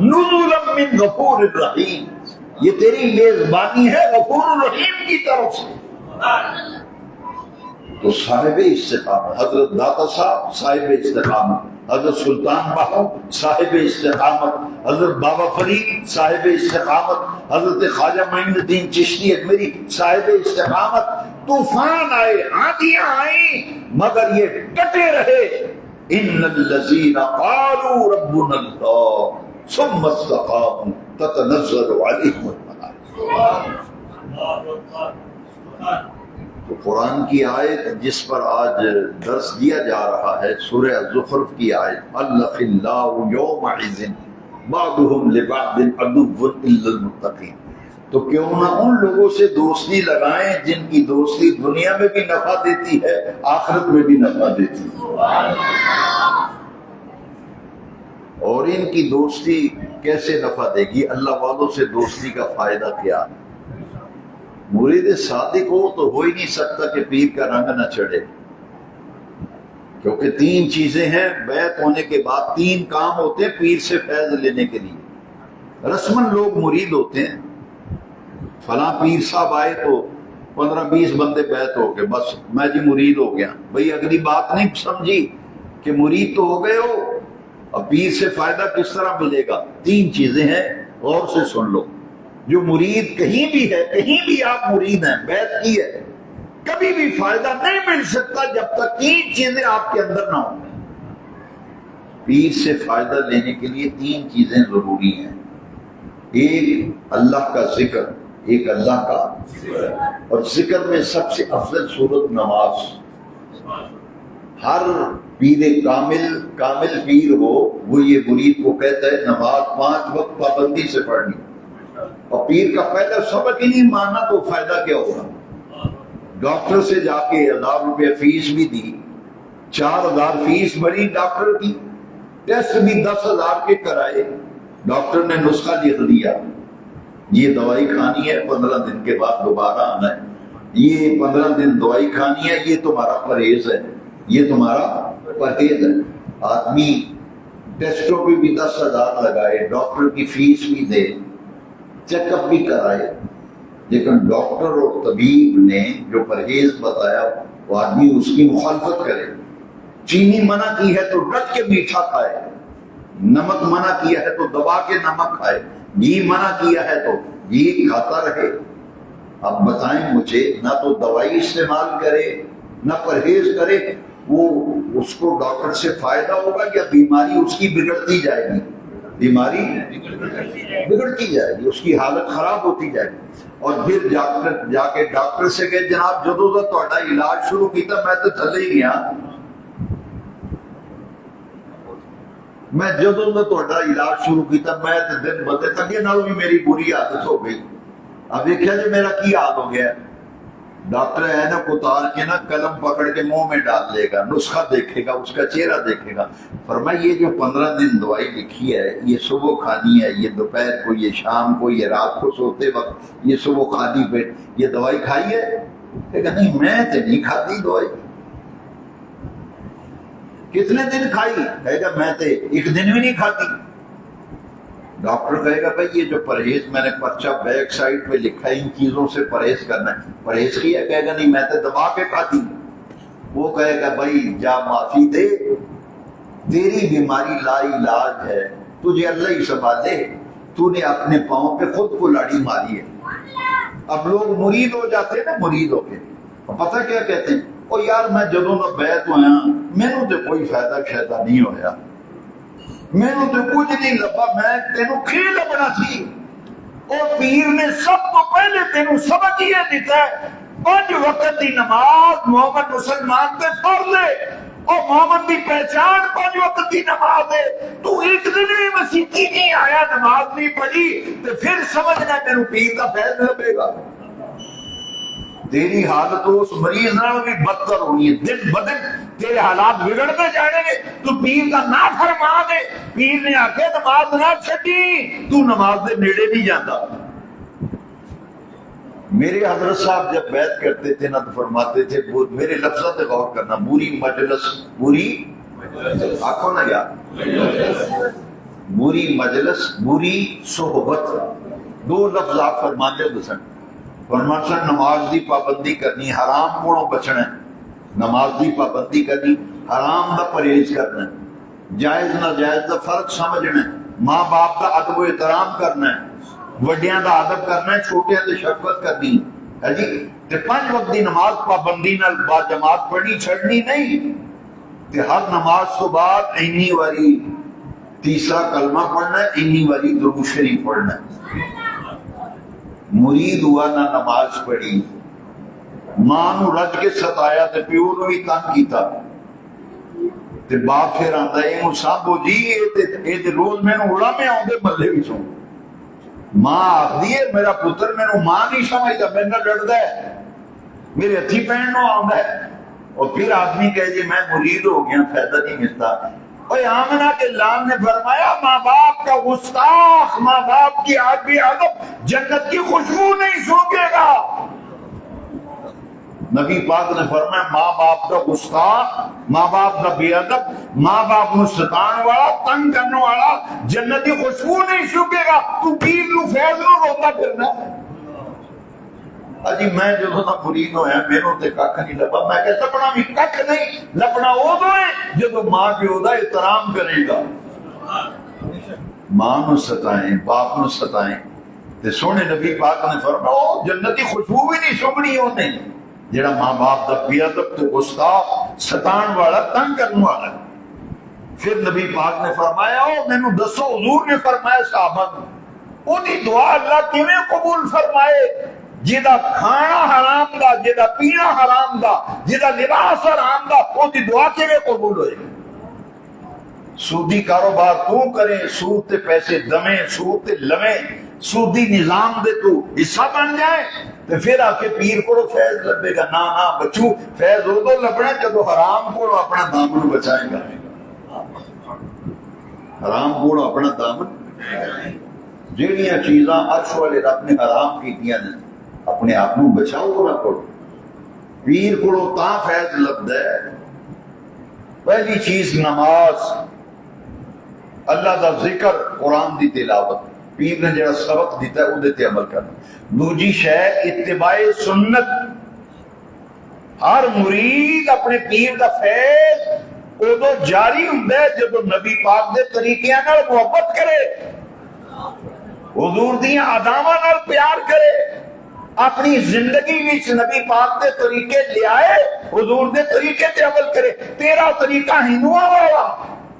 نزلا من غفور الرحیم، یہ تیری میزبانی ہے غفور الرحیم کی طرف سے. تو صاحب استقامت، حضرت داتا صاحب صاحب استقامت، حضرت سلطان باہو صاحب استقامت، حضرت بابا فرید صاحب استقامت، حضرت خواجہ معین الدین چشتی اجمیری صاحب استقامت. طوفان آئے، آندیاں آئیں، مگر یہ ڈٹے رہے. ان الذین قالوا ربنا اللہ ثم استقاموا تتنزل علیہم الملائکہ. تو قرآن کی آیت جس پر آج درس دیا جا رہا ہے سورہ الزخرف کی آیت، الاخلاء یومئذ بعضهم لبعض عدو الا المتقین. تو کیوں نہ ان لوگوں سے دوستی لگائیں جن کی دوستی دنیا میں بھی نفع دیتی ہے، آخرت میں بھی نفع دیتی ہے. اور ان کی دوستی کیسے نفع دے گی؟ اللہ والوں سے دوستی کا فائدہ کیا؟ مرید صادق ہو تو ہو ہی نہیں سکتا کہ پیر کا رنگ نہ چڑھے، کیونکہ تین چیزیں ہیں. بیعت ہونے کے بعد تین کام ہوتے ہیں پیر سے فیض لینے کے لیے. رسماً لوگ مرید ہوتے ہیں، فلاں پیر صاحب آئے تو 15-20 بندے بیعت ہو گئے، بس میں جی مرید ہو گیا. بھئی اگلی بات نہیں سمجھی کہ مرید تو ہو گئے ہو، اب پیر سے فائدہ کس طرح ملے گا؟ تین چیزیں ہیں، غور سے سن لو. جو مرید کہیں بھی ہے، کہیں بھی آپ مرید ہیں، بیعت کی ہے، کبھی بھی فائدہ نہیں مل سکتا جب تک تین چیزیں آپ کے اندر نہ ہوں. پیر سے فائدہ لینے کے لیے تین چیزیں ضروری ہیں. ایک اللہ کا ذکر، ایک اللہ کا، اور ذکر میں سب سے افضل صورت نماز. ہر پیر کامل پیر ہو وہ یہ مرید کو کہتا ہے نماز 5 وقت پابندی سے پڑھنی. اور پیر کا پہلا سبق ہی نہیں ماننا تو فائدہ کیا ہوگا؟ ڈاکٹر سے جا کے 1000 روپے فیس بھی دی، 4000 فیس بڑی ڈاکٹر کی، ٹیسٹ بھی 10,000 کے کرائے. ڈاکٹر نے نسخہ لکھ دیا، یہ دوائی کھانی ہے، 15 دن کے بعد دوبارہ آنا ہے، یہ 15 دن دوائی کھانی ہے، یہ تمہارا پرہیز ہے، یہ تمہارا پرہیز ہے. آدمی ٹیسٹوں پہ بھی 10,000 لگائے، ڈاکٹر کی فیس بھی دے، چیک اپ بھی کرائے، لیکن ڈاکٹر اور طبیب نے جو پرہیز بتایا وہ آدمی اس کی مخالفت کرے. چینی منع کی ہے تو ڈٹ کے میٹھا کھائے، نمک منع کیا ہے تو دبا کے نمک کھائے. گھی منع کیا ہے تو گھی کھاتا رہے. اب بتائیں مجھے، نہ تو دوائی استعمال کرے نہ پرہیز کرے، وہ اس کو ڈاکٹر سے فائدہ ہوگا یا بیماری اس کی بگڑتی جائے گی؟ بیماری بگڑتی جائے گی، اس کی حالت خراب ہوتی جائے گی. اور پھر جا کے ڈاکٹر سے کہ جناب جدوں دا تہاڈا علاج شروع کیتا میں تو تھلے ہی گیا، میں جدوں دا تہاڈا علاج شروع کیتا میں تے دن بدے اگے نالوں بھی میری بری عادت ہو گئی. اب دیکھا جی میرا کی حال ہو گیا. ڈاکٹر ہے نا اتار کے نا قلم پکڑ کے منہ میں ڈال لے گا، نسخہ دیکھے گا، اس کا چہرہ دیکھے گا. فرمایا یہ جو 15 دن دوائی لکھی ہے، یہ صبح کھانی ہے، یہ دوپہر کو، یہ شام کو، یہ رات کو سوتے وقت، یہ صبح خالی پیٹ یہ دوائی کھائی ہے؟ کہے گا نہیں میں تے نہیں کھاتی دوائی. کتنے دن کھائی؟ کہے گا میں تے ایک دن بھی نہیں کھاتی. ڈاکٹر کہے گا بھائی یہ جو پرہیز میں نے پرچہ بیک سائڈ پہ لکھا ہے ان چیزوں سے پرہیز کرنا ہے، پرہیز کیا؟ کہے گا نہیں میں تے دبا کے کھاتی. وہ کہے گا بھائی جا معافی دے، تیری بیماری لا علاج ہے، تجھے اللہ ہی سنبھالے، تو نے اپنے پاؤں پہ خود کو لاڑی ماری ہے. اب لوگ مرید ہو جاتے ہیں نا، مرید ہو کے پتہ کیا کہتے ہیں، او یار میں جدوں دا بیعت ہویا مینوں تے کوئی فائدہ شائدہ نہیں ہویا، مینوں تے کچھ نہیں لبا، میں تینوں کی لبنا سی. اور پیر نے سب تو پہلے تینوں سبق یہ دیتا ہے 5 وقت دی نماز مومن مسلمان تے فرض ہے. اور مومن دی پہچان 5 وقت دی نماز ہے. تو ایک دن بھی مسیحی نہیں آیا، نماز نہیں پڑھی، تو پھر سمجھنا میرے پیر کا فیض لبے گا. تیری حالت اس مریض نال بھی بدتر ہونی ہے، دن بدن تیرے حالات بگڑتے جانے گے. تو پیر کا نہ فرمان ہے، پیر نے آکے نماز نہ چھڈی، تو نماز دے نیڑے نہیں جاتا. میرے حضرت صاحب جب بیعت کرتے تھے نہ تو فرماتے تھے، میرے لفظوں پہ غور کرنا، بری مجلس، بری آنکھوں نہ یاد، بری مجلس بری صحبت، 2 لفظ آپ فرماتے ہو سن. فرماتے نماز دی پابندی کرنی، حرام کوڑوں بچنا ہے، نماز دی پابندی کرنی، حرام دا پرہیز کرنا ہے، جائز ناجائز دا فرق سمجھنا ہے، ماں باپ دا ادب و احترام کرنا ہے، وڈیاں دا ادب کرنا ہے، چھوٹیاں دی شفقت کرنی ہے جی. تے 5 وقت دی نماز پابندی نال با جماعت پڑھنی چھڑنی نہیں. تے ہر نماز تو بعد اینی واری تیسرا کلمہ پڑھنا ہے، اینی واری درود شریف پڑھنا ہے. مرید ہوا نہ نماز پڑھی، ماں نو رج کے ستایا تے پیو نو بھی تنگ کیتا، تے باپ پھر آندا ہے اینو سانبھو جی، اے تے روز مینوں اڑا میں آوندے ملے وچوں. ماں آخدی ہے میرا پتر مینوں ماں نہیں سمجھدا، میرے نال لڑدا ہے، میرے ہتھی پہن نو آندا ہے. اور پھر آدمی کہے جی میں مرید ہو گیا، فائدہ نہیں ملتا. اور آمنہ کے لام نے فرمایا ماں باپ کا گستاخ، ماں باپ کی عادی عادت جنت کی خوشبو نہیں سونگے گا. نبی پاک نے فرمایا ماں باپ کا گستاخ، ماں باپ کا بے ادب، ماں باپ نو ستان والا، تنگ کرنے والا جنت کی خوشبو نہیں سونگے گا. تو پیر نو فیض نو روتا پھرنا. اجی میں جو نہ مرید ہویا میرے تے ککھ نہیں لبا. میں کہ لبنا بھی ککھ نہیں، لبنا ادو ہے جدو ماں پیو دا احترام کرے گا. ماں نو ستائیں، باپ نو ستائیں تے سونے نبی پاک نے فرمایا جنت کی خوشبو بھی نہیں سونگنی ہونے جڑا ماں باپ دا بے ادب تے گستاخ، ستان والا، تنگ کرنے والا. پھر نبی پاک نے فرمایا او مینوں دسو، حضور نے فرمایا صحابہ کو اودی دعا اللہ کیویں قبول فرمائے جیدا کھانا حرام دا، جیدا پینا حرام دا، جیدا لباس حرام دا، اودی دعا کیویں قبول ہوئے. سودی کاروبار تو کریں، سود تے پیسے دمیں، سود تے لویں، سودی نظام دے تو حصہ بن جائے تو پھر آ کے پیر کو فیض لبے گا. نہ بچو، فیض ادو لبنا جدو حرام کو اپنا دامن بچائے گا. حرام کو اپنا دامن، جہاں چیزاں عرش والے رب نے حرام کیتیاں نے اپنے آپ کو بچاؤ نہ کرو. پیر کو تا فیض لبدا ہے. پہلی چیز نماز، اللہ دا ذکر، قرآن دی تلاوت، پیر نے جڑا سبق دیتا ہے اودے تے عمل کرنا. دوجی شے اتباع سنت. ہر مرید اپنے پیر دا فیض ادو جاری ہوندا ہے جدو نبی پاک دے طریقیاں نال محبت کرے. حضور دیاں اداواں نال پیار کرے، اپنی زندگی وچ نبی پاک دے طریقے لے آئے، حضور دے طریقے تے عمل کرے۔ تیرا طریقہ ہندوؤں والا،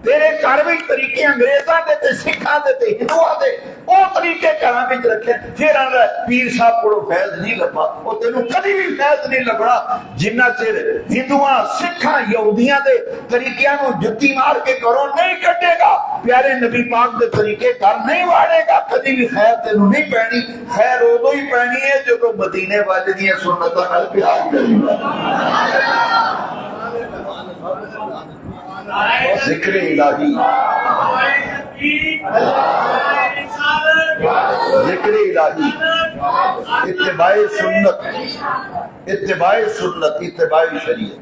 تیرے گھر وچ طریقے انگریزاں دے تے سکھاں دے تے ہندوؤں دے، او طریقے گھراں وچ رکھے، پھر آندا پیر صاحب کوڑوں فیض نہیں لبا۔ او تینوں کبھی بھی فیض نہیں لبنا جنہ چر ہندوؤں سکھاں یہودیاں دے طریقیاں نو جتی مار کے گھروں نہیں کٹے گا، پیارے نبی پاک دے طریقے گھر نہیں واڑے گا، کبھی بھی خیر تینوں نہیں پینی۔ خیر ادو ہی پینی ہے جدو مدینے والے دیاں سنتاں نال پیار کرے گا۔ ذکر الہی، ذکر الہی، اتباع سنت، اتباع سنت، اتباع شریعت۔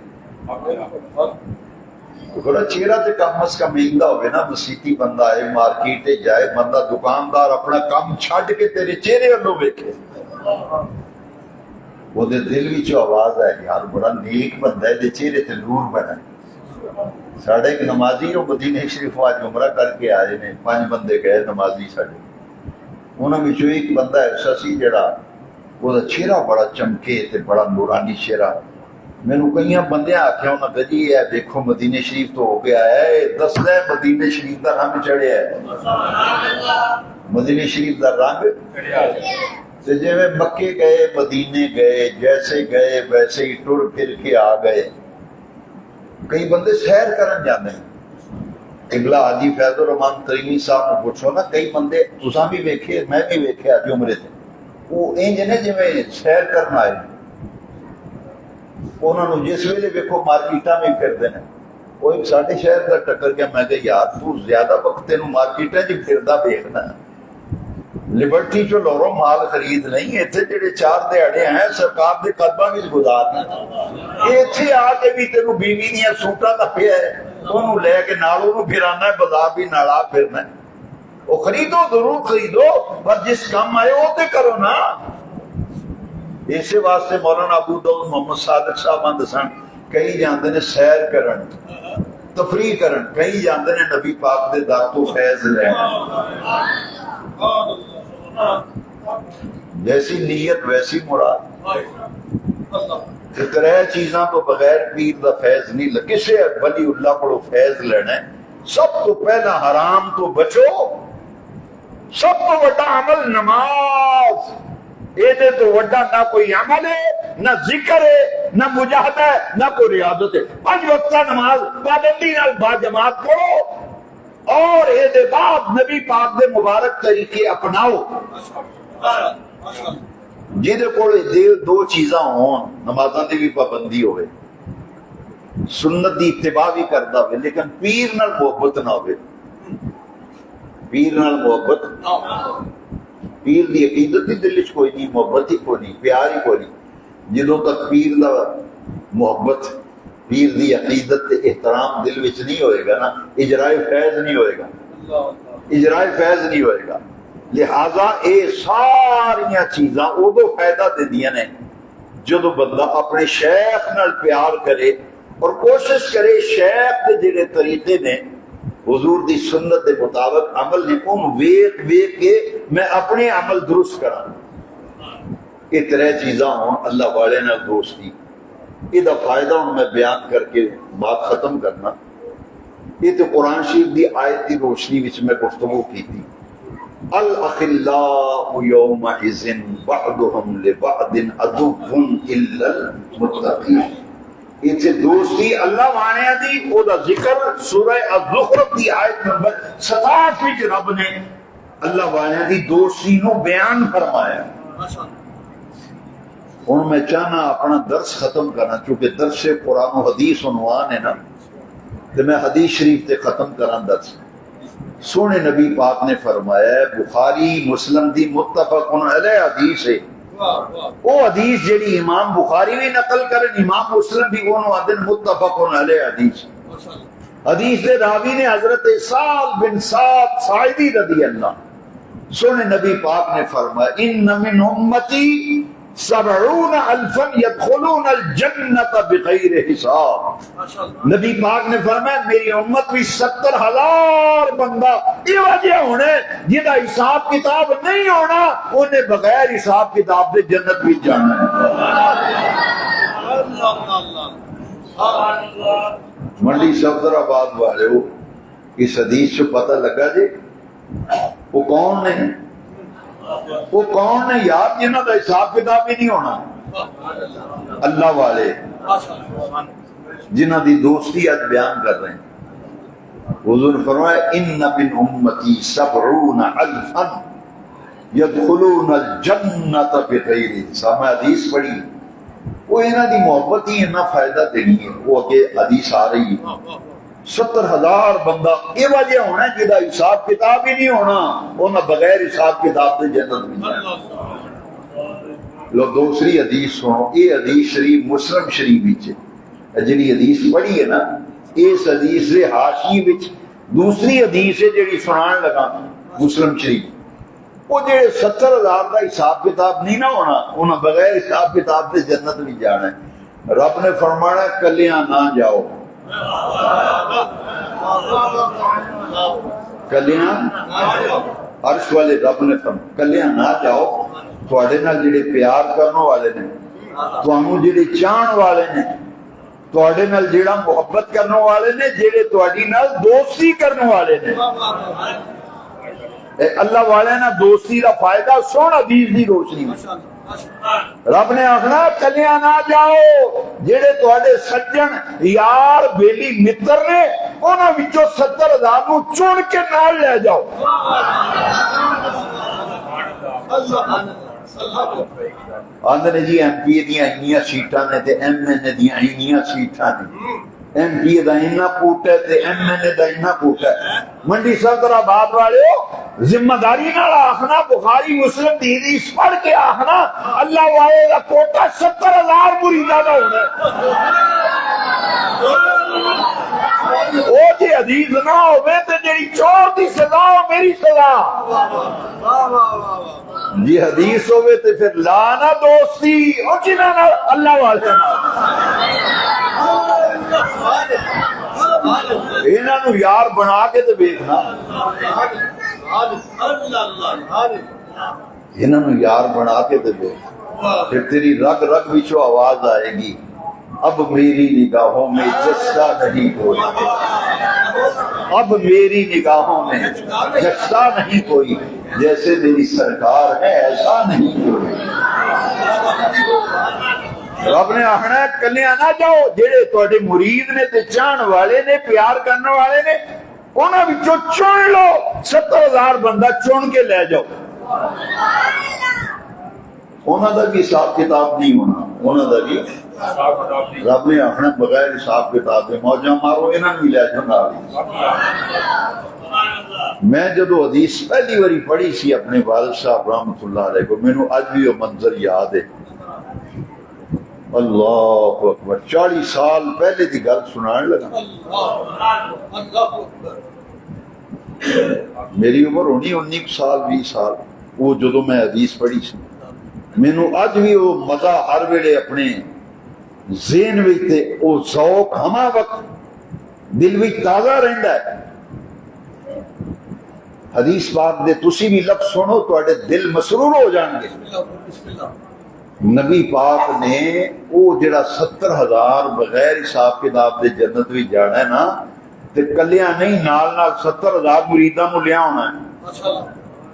تھوڑا چہرہ تے کم از کم ایندہ ہوئے نا، مسیتی بندہ آئے، مارکیٹ جائے بندہ، دکاندار اپنا کام چھڈ کے تیرے چہرے والوں ویکھے، وہ دے دل وچ آواز ہے یار بڑا نیک بندہ ہے، دے چہرے تے نور بنا ہے۔ ساڑھے ایک نمازی وہ مدینہ شریف آج عمرہ کر کے آئے نے، 5 بندے گئے نمازی ساڑھے، انہوں میں جو ایک بندہ ایسا سی جڑا وہ چہرہ بڑا چمکے تے بڑا نورانی چہرہ۔ میں نے کئی بندے آکھیا انہوں نے جی ہے دیکھو مدینہ شریف تو ہو گیا ہے، دس ہے مدینہ شریف دا رنگ چڑھیا ہے، مدینہ شریف دا رنگ تے جے میں مکے گئے مدینے گئے، جیسے گئے ویسے ہی ٹر پھر کے آ گئے۔ کئی بندے سیر کرن جاندے ہیں، اگلا حاجی فیض الرحمان کریمی صاحب نے پوچھو نا، کئی بندے تساں بھی ویکھے میں بھی ویکھے اج عمرے تے، وہ انج نے جویں سیر کرن آئے، انہوں نے جس ویلے ویکھو مارکیٹاں میں پھردے نے۔ وہ ایک ساڈے شہر دا ٹکر گیا، میں کہ یار تو زیادہ وقت تینوں مارکیٹاں وچ پھردا ویکھنا، لبرٹی چو لورو مال خرید نہیں، ایتھے جڑے 4 دیہاڑے ہیں سرکار دے قدماں وچ گزارنا، ایتھے آ کے بھی تینوں بیوی دیاں سوٹاں دا پیا ہے، انہوں لے کے نال انہوں پھرانا ہے، بازار بھی نالا پھرنا ہے۔ وہ خریدو ضرور خریدو، پر جس کام آئے وہ تے کرو نا۔ اسی واسطے مولانا ابو داؤد محمد صادق صاحب آندے سن، کئی جاندے نے سیر کرن تفریح کرن، کئی جاندے نے نبی پاک دے در تو فیض لین۔ جیسی نیت ویسی مراد، ترے چیزاں تو بغیر پیر دا فیض نہیں لگ، کسے ولی اللہ کو فیض لینا ہے سب تو پہلا حرام تو بچو، سب تو بڑا عمل نماز، یہ تو وڈا نہ کوئی عمل ہے، نہ ذکر ہے، نہ مجاہدہ ہے، نہ کوئی ریاضت ہے۔ 5 وقتہ نماز پابندی نال با جماعت پڑھو، اور یہ بعد نبی پاک دے مبارک طریقے اپناؤ۔ جہدے کول 2 چیزاں ہون، نمازاں دی بھی پابندی ہوئے، سنت دی اتباع بھی کردا ہوئے، لیکن پیر نال محبت نہ ہوئے، پیر نال محبت، پیر دی عقیدت ہی دل وچ کوئی نہیں، محبت ہی کوئی نہیں، پیار ہی کوئی نہیں۔ جدوں تک پیر دا محبت، پیر دی عقیدت تے احترام دل وچ نہیں ہوئے گا نا، اجراء فیض نہیں ہوئے گا، اجراء فیض نہیں ہوئے گا۔ لہذا اے ساریاں چیزاں ادو فائدہ دیندیاں نے جدو بندہ اپنے شیخ نال پیار کرے اور کوشش کرے شیخ دے جڑے طریقے نے حضور دی سنت دے مطابق عمل نے ان ویک ویک کے میں اپنے عمل درست کراں۔ یہ 3 چیزاں ہوں اللہ والے نال دوستی، یہ فائدہ ہوں میں بیان کر کے بات ختم کرنا۔ یہ تو قرآن شریف دی آیت کی روشنی وچ میں گفتگو کی تھی، الاخلاء یومئذ بعضهم لبعض عدو الا المتقین۔ یہ دوستی اللہ وانیا دی او دا ذکر سورہ الزخرف دی آیت نمبر 67 وچ رب نے اللہ وانیا دی دوستی نو بیان فرمایا۔ ہوں میں چاہنا اپنا درس ختم کرنا، چونکہ درس قرآن و حدیث عنوان ہے نا، تو میں حدیث شریف تے ختم کرنا درس۔ سونے نبی پاک نے فرمایا ہے، بخاری مسلم دی متفق علیہ حدیث ہے، وہ حدیث جیڑی امام بخاری بھی نقل کرن امام مسلم بھی انہوں آدن متفق علیہ حدیث۔ حدیث دے راوی نے حضرت سعد بن سعد ساعدی رضی اللہ، سونے نبی پاک نے فرمایا ان من امتی 70 الفا يدخلون الجنت بغیر حساب۔ نبی پاک نے فرمایا میری امت بھی 70,000 بندہ یہ وجہ ہونے جہاں حساب کتاب نہیں ہونا انہیں بغیر حساب کتاب سے جنت بھی جانا ہے۔ منڈی صفدر آباد والے ہو اس حدیث سے پتہ لگا جی وہ کون نے، وہ کون نے یار جنہ کا حساب کتاب ہی نہیں ہونا؟ اللہ والے جنہ دی دوستی آج بیان کر رہے ہیں۔ حضور نے فرمایا ان من امتی 70 الفا يدخلون الجنت بغیر حساب۔ میں حدیث پڑھی وہ انہاں دی محبت ہی اتنا فائدہ دینی ہے، وہ اگے حدیث آ رہی ہے 70,000 بندہ یہ وجہ ہونا ہے جہاں حساب کتاب ہی نہیں ہونا انہاں بغیر حساب کتاب سے جنت میں جانا۔ لو دوسری حدیث سنو، یہ حدیث شریف مسلم شریف وچ ہے، جڑی حدیث پڑھی ہے نا اس حدیث دے حاشیے وچ دوسری حدیث ہے جڑی سنان لگا مسلم شریف، وہ جڑے 70,000 کا حساب کتاب نہیں نہ ہونا انہاں بغیر حساب کتاب سے جنت بھی جانا ہے۔ رب نے فرمانا کلیاں نہ جاؤ، کلیاں عرش والے رب نے فرمایا کلیاں نہ جاؤ، تواڈے نال جڑے پیار کرنے والے نے، تانوں جڑے چاہن والے نے، تواڈے نال جڑا محبت کرنے والے نے، جڑے تواڈی نال دوستی کرنے والے نے، اللہ والے نا دوستی کا فائدہ سن حدیث دی روشنی میں۔ رب نے آخنا کلیاں نہ جاؤ، جڑے تواڈے سجن یار بیلی متر نے انہاں وچوں 70,000 نو چن کے نال لے جاؤ۔ آندھنے جی ایم پی اے دیاں انیاں سیٹاں نے تے ایم این اے دیاں انیاں سیٹاں نے، ایم پی اے دا انہاں پوٹ ہے تے ایم این اے دا انہاں پوٹ ہے۔ منڈی صفدر آباد والے ہو ذمہ داری نال آخنا بخاری مسلم دی حدیث پڑھ کے آخنا اللہ والے دا کوٹا 70,000 مریداں دا ہونا ہے۔ او جی حدیث نہ ہوئے تے جڑی چور دی سزا ہو میری سزا، جی حدیث ہوئے تے پھر لانا دوستی او جنہاں نال اللہ والے انہاں نو یار بنا کے تے دیکھنا، انہاں نو یار بنا کے تے دیکھنا، پھر تیری رگ رگ وچوں آواز آئے گی اب میری نگاہوں میں جستا نہیں کوئی، اب میری نگاہوں میں جستا نہیں کوئی، جیسے میری سرکار ہے ایسا نہیں کوئی۔ رب نے آخنا ہے کلیاں نہ جاؤ، جڑے تواڈے مرید نے تے چاہن والے نے پیار کرنے والے نے انہاں وچوں چن لو، 70,000 بندہ چن کے لے جاؤ۔ انہاں دا بھی حساب کتاب نہیں ہونا، انہاں دا بھی رب نے آخنا بغیر حساب کتاب دے موجاں مارو انہاں بھی لے جاؤ نال۔ میں جدو حدیث پہلی باری پڑھی سی اپنے والد صاحب رحمۃ اللہ علیہ کو، مینوں اج بھی وہ منظر یاد ہے۔ اللہ اکبر، 40 سال پہلے دی گل سنان لگا، میری عمر ہونی 19 سال 20 سال، وہ جدو میں حدیث پڑھی سی مینوں اج بھی وہ مزہ ہر ویلے اپنے ذہن وچ تے او ذوق ہما وقت دل وچ تازہ رہندا ہے۔ حدیث پاک دے تسی بھی لفظ سنو تواڈے دل مسرور ہو جان گے۔ نبی پاک نے وہ جڑا 70,000 بغیر حساب کتاب دے جنت بھی جانا ہے نا تے کلیاں نہیں نال نال 70,000 مریداں نو لیا ہونا ہے۔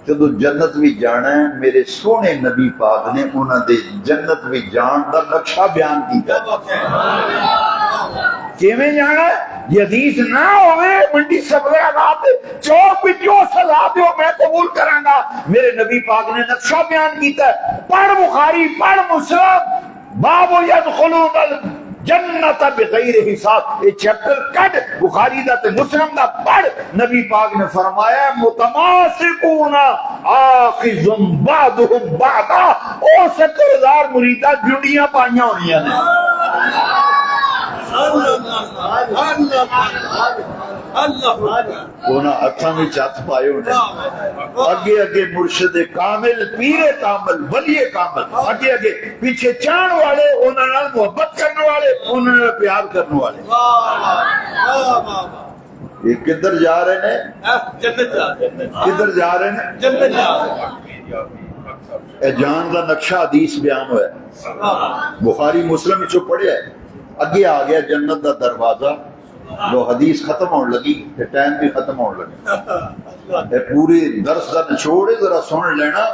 جدو جنت بھی جانا ہے میرے سونے نبی پاک نے انہاں دے جنت بھی جان دا نقشہ بیان کیتا کیویں جانا ہے۔ یہ حدیث نہ ہوئے منڈی صفدر آباد چوک بھی جو سزا دیو میں قبول کراں گا، میرے نبی پاک نے نقشہ بیان کیتا ہے۔ پڑھ بخاری پڑھ مسلم، باب یدخلون الجنت بغیر حساب، یہ چیپٹر کٹ بخاری دا تے مسلم دا پڑھ۔ نبی پاک نے فرمایا متماسکون آخذ بعضهم بعضا، او 70,000 مریداں جنڈیاں پائیاں ہونیاں نے۔ انہاں ہتھاں وچ ہتھ پائے ہونے اگے اگے مرشد کامل پیر کامل ولی کامل اگے اگے پیچھے چاہن والے انہاں نال محبت کرنے والے انہاں نال پیار کرنے والے یہ کدھر جا رہے ہیں جنت کدھر جا رہے ہیں جنت اے جان دا نقشہ حدیث بیان ہوا ہے بخاری مسلم وچوں پڑھیا ہے اگے آ گیا جنت دا دروازہ جو حدیث ختم ہونے لگی تے ٹائم بھی ختم ہونے لگا اے پوری درس دا نچوڑ ذرا سن لینا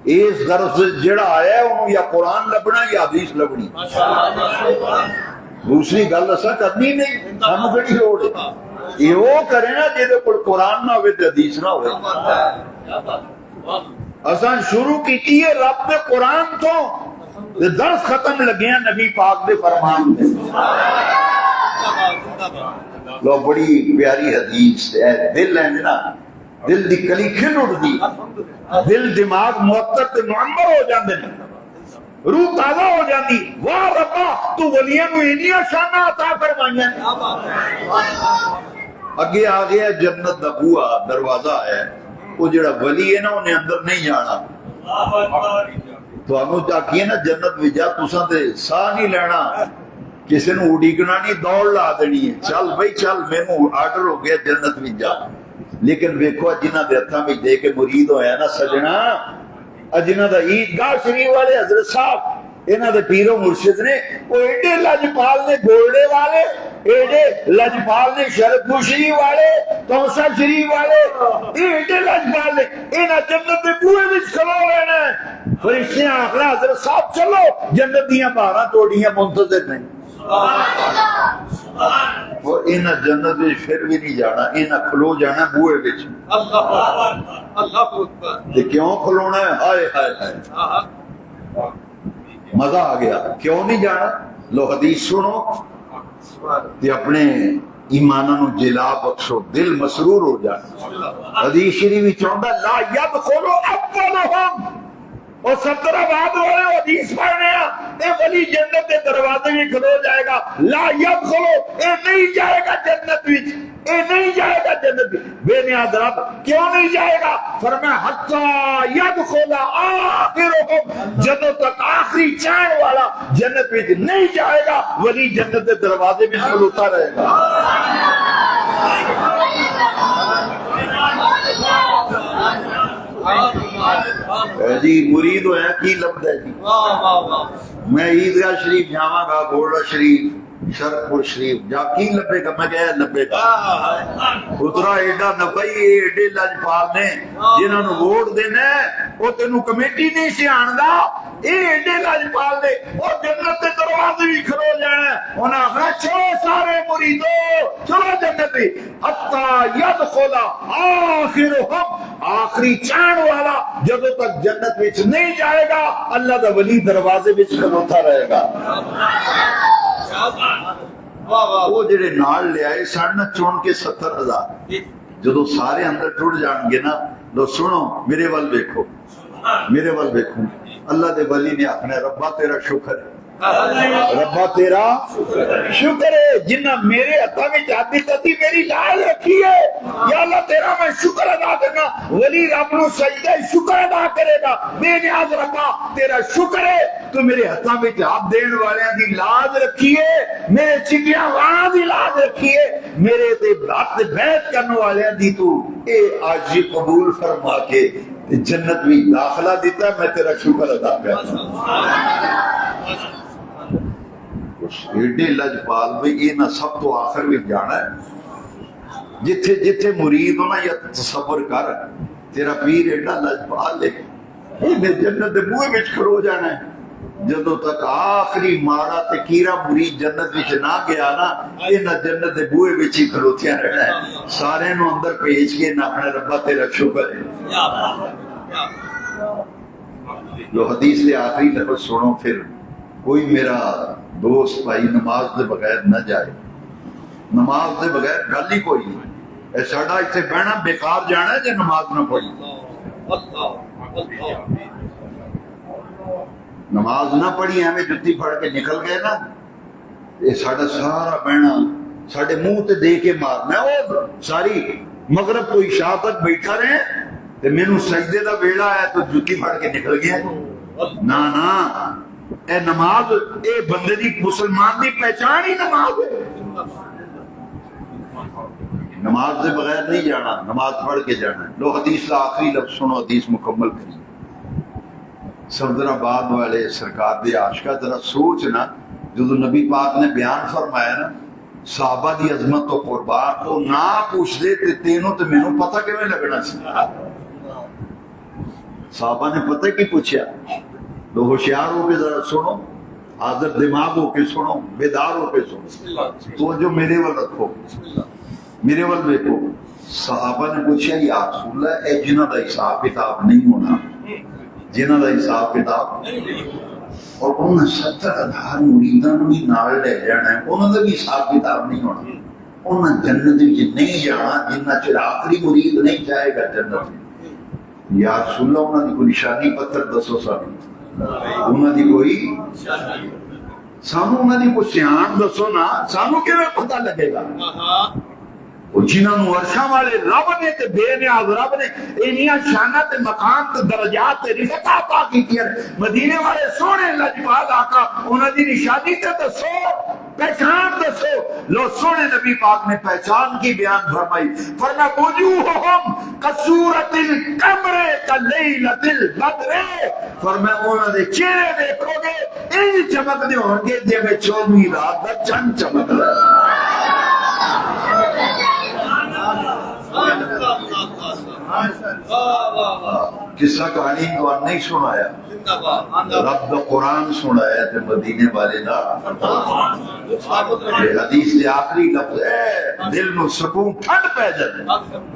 اس درس جڑا آیا ہے انہوں یا قرآن لبنا یا حدیث لبنی دوسری گل اسا کرنی نہیں سانوں کیڑی لوڑ ہے یہ وہ کرے نا جہدے کول قرآن نہ ہوئے تے حدیث نہ ہوئے اساں شروع کی ہے رب دے قرآن تو درس ختم لگے ہیں نبی پاک دے فرمان دے لو بڑی پیاری حدیث ہے دل ہے نا دل دی کلی کھل اٹھ دی دل دماغ معطر تے معمر ہو جاندے نے روح تازہ ہو جاندی واہ ربا تو ولیاں نو انیاں شاناں عطا فرمائیاں اگے آ گیا جنت دا بوہا دروازہ ہے وہ جڑا ولی ہے نا انہیں اندر نہیں جانا تو ہمیں چاہیے نا جنت بھی جا تساں تے ساہ نہیں لینا کسی نے اڈیگنا نہیں دوڑ لا دینی ہے چل بھائی چل مینوں آرڈر ہو گیا جنت بھی جا لیکن ویکھو جنہاں دے ہتھاں وچ دے کے مرید ہویا نا سجنا جنہاں دا عیدگاہ شریف والے حضرت صاحب انہاں دے پیر و مرشد نے وہ ایڈے لجپال نے گولڈے والے ایڈے لجپال نے شرف شریف والے توسا شریف والے ایڈے لجپال نے انہاں جنت دے بوئے وچ کھلو رہنا ہے فرشتے آخر حضرت صاحب چلو جنت دیاں باراں توڑیاں منتظر نے وہ انہاں جنت وچ پھر بھی نہیں جانا انہاں کھلو جانا بوئے وچ اللہ اکبر تے کیوں کھلونا ہے ہائے ہائے ہائے مزہ آ گیا کیوں نہیں جانا لو حدیث سنو تے اپنے ایماناں نو جلا بخشو دل مسرور ہو جانا حدیث شریف وچ آندا لا يدخل اولهم اور 17 بعد والے حدیث پڑھنے ہیں اے ولی جنت کے دروازے میں کھلو جائے گا لا يدخل اے نہیں جائے گا جنت وچ اے نہیں جائے گا جنت وچ بے نیاز رب کیوں نہیں جائے گا فرمایا حتی يدخل آخرهم جدوں تک آخری چاہنے والا جنت وچ نہیں جائے گا ولی جنت کے دروازے میں کھلوتا رہے گا جی مرید ہویا کی لبدا ہے جی میں عیدگاہ شریف جاواں گا گولڈا شریف شرف پور شریف جا کی لبے گا میں کہیا لبے گا اترا ایڈا نفعی ایڈے لجپال نے جنہاں نو ووٹ دینا او تینوں کمیٹی نہیں سیاںدا اے ایڈے لجپال نے او جنت دے دروازے وی کھلو جانا انہاں آخنا چلو سارے مریدو چلو جنت وی حتی يدخل آخرهم آخری چاہن والا جدوں تک جنت وچ نہیں جائے گا اللہ دا ولی دروازے وچ کھلوتا رہے گا وہ جڑے نال لے آئے سن چون کے 70,000 جدو سارے اندر ٹوٹ جان گے نا لو سنو میرے وال دیکھو اللہ دے ولی نے آخنا ربا تیرا شکر ہے ربا تیرا شکر ہے جنہ میرے ہتھاں وچ آتی تتی میری لاج رکھی ہے یا اللہ تیرا میں شکر ادا کرنا ولی رب نو سجدہ شکر ادا کرے گا بے نیاز ربا تیرا شکر ہے تو میرے ہتھاں وچ ہاتھ دین والیاں دی لاج رکھی ہے میرے چنگیاں واں دی لاج رکھی ہے میرے تے ہاتھ بیعت کرنے والیاں دی تو اے عاجزی قبول فرما کے جنت بھی داخلہ دیتا ہے میں تیرا شکر ادا کرتا ہوں ایڈے لجپال بھی یہ نہ سب تو آخر بھی جانا ہے جتھے جتھے مرید ہونا یا تصور کر تیرا پیر ایڈا لجپال ہے انہیں جنت دے بوئے وچ کھلو جانا ہے جدوں تک آخری مارا تے کیڑا مرید جنت وچ نہ گیا نا انہاں جنت دے بوئے وچ ہی کھلوتیاں رہنا ہے سارے نو اندر بھیج کے نہ اپنے ربا تیرا شکر ہے جو حدیث دے آخری لفظ سنو پھر کوئی میرا دوست بھائی نماز دے بغیر نہ جائے نماز دے بغیر گل ہی کوئی نہیں اے ساڈا ایتھے بہنا بیکار جانا ہے جے نماز نہ پڑھی نماز نہ پڑھی ہمیں جتی پھڑ کے نکل گئے نا یہ ساڈا سارا بہنا ساڑھے منہ تے دے کے مارنا ہے، وہ ساری مغرب تو عشاء تک بیٹھا رہے تے مینوں سجدے دا ویلا ہے تو جُتی پھڑ کے نکل گیا۔ نا نا، اے نماز اے بندے دی مسلمان دی پہچان ہی نماز ہے۔ نماز سے بغیر نہیں جانا، نماز پڑھ کے جانا ہے۔ لو حدیث کا آخری لفظ سنو، حدیث مکمل کری۔ صدر آباد والے سرکار دے عاشقہ ذرا سوچنا، جو نبی پاک نے بیان فرمایا نا صحابہ دی عظمت و قربان، تو نہ پوچھ دے تے تینوں تے مینوں پتہ کیویں لگنا سی؟ صحابہ نے پتہ کی پوچھا؟ لو ہوشیار ہو کے ذرا سنو، حاضر دماغ ہو کے سنو، بیدار ہو کے سنو، تو جو میرے ول رکھو، میرے ول دیکھو۔ صحابہ نے پوچھا یا رسول اللہ اے جنہاں دا حساب کتاب نہیں ہونا، جنہاں دا حساب کتاب اور انہاں 70,000 مریداں نوں بھی نال لے جانا ہے، انہاں دا بھی حساب کتاب نہیں ہونا، انہاں جنت وچ نہیں جانا جنہ چر آخری مرید نہیں جائے گا جنت۔ یا رسول اللہ انہاں دی کوئی نشانی پتر دسو سانوں، انہاں دی کوئی سانوں انہاں دی کوئی سیان دسو نا، سانوں کیویں پتہ لگے گا؟ جنہوں نے عرشاں والے رب نے تے بے نیاز رب نے انہیاں شانہ تے مقام تے درجات تے رفعت عطا کیتی ہے۔ مدینے والے سونے لجپال آقا انہاں دی نشانی تے دسو، پہچان دسو۔ لو سونے نبی پاک نے پہچان کی بیان فرمائی، فرمایا وجوہہم کصورۃ القمر کلیلۃ البدر، فرمایا انہاں دے چہرے دیکھو گے ان چمکدے ہون گے جویں 24 رات دا چند چمکدا ہے۔ قصہ کہانی تو نہیں سنایا، رب دا قرآن سنایا تے مدینے والے دا حدیث دے آخری لفظ ہے دل نو سکون ٹھنڈ پہ جاتی،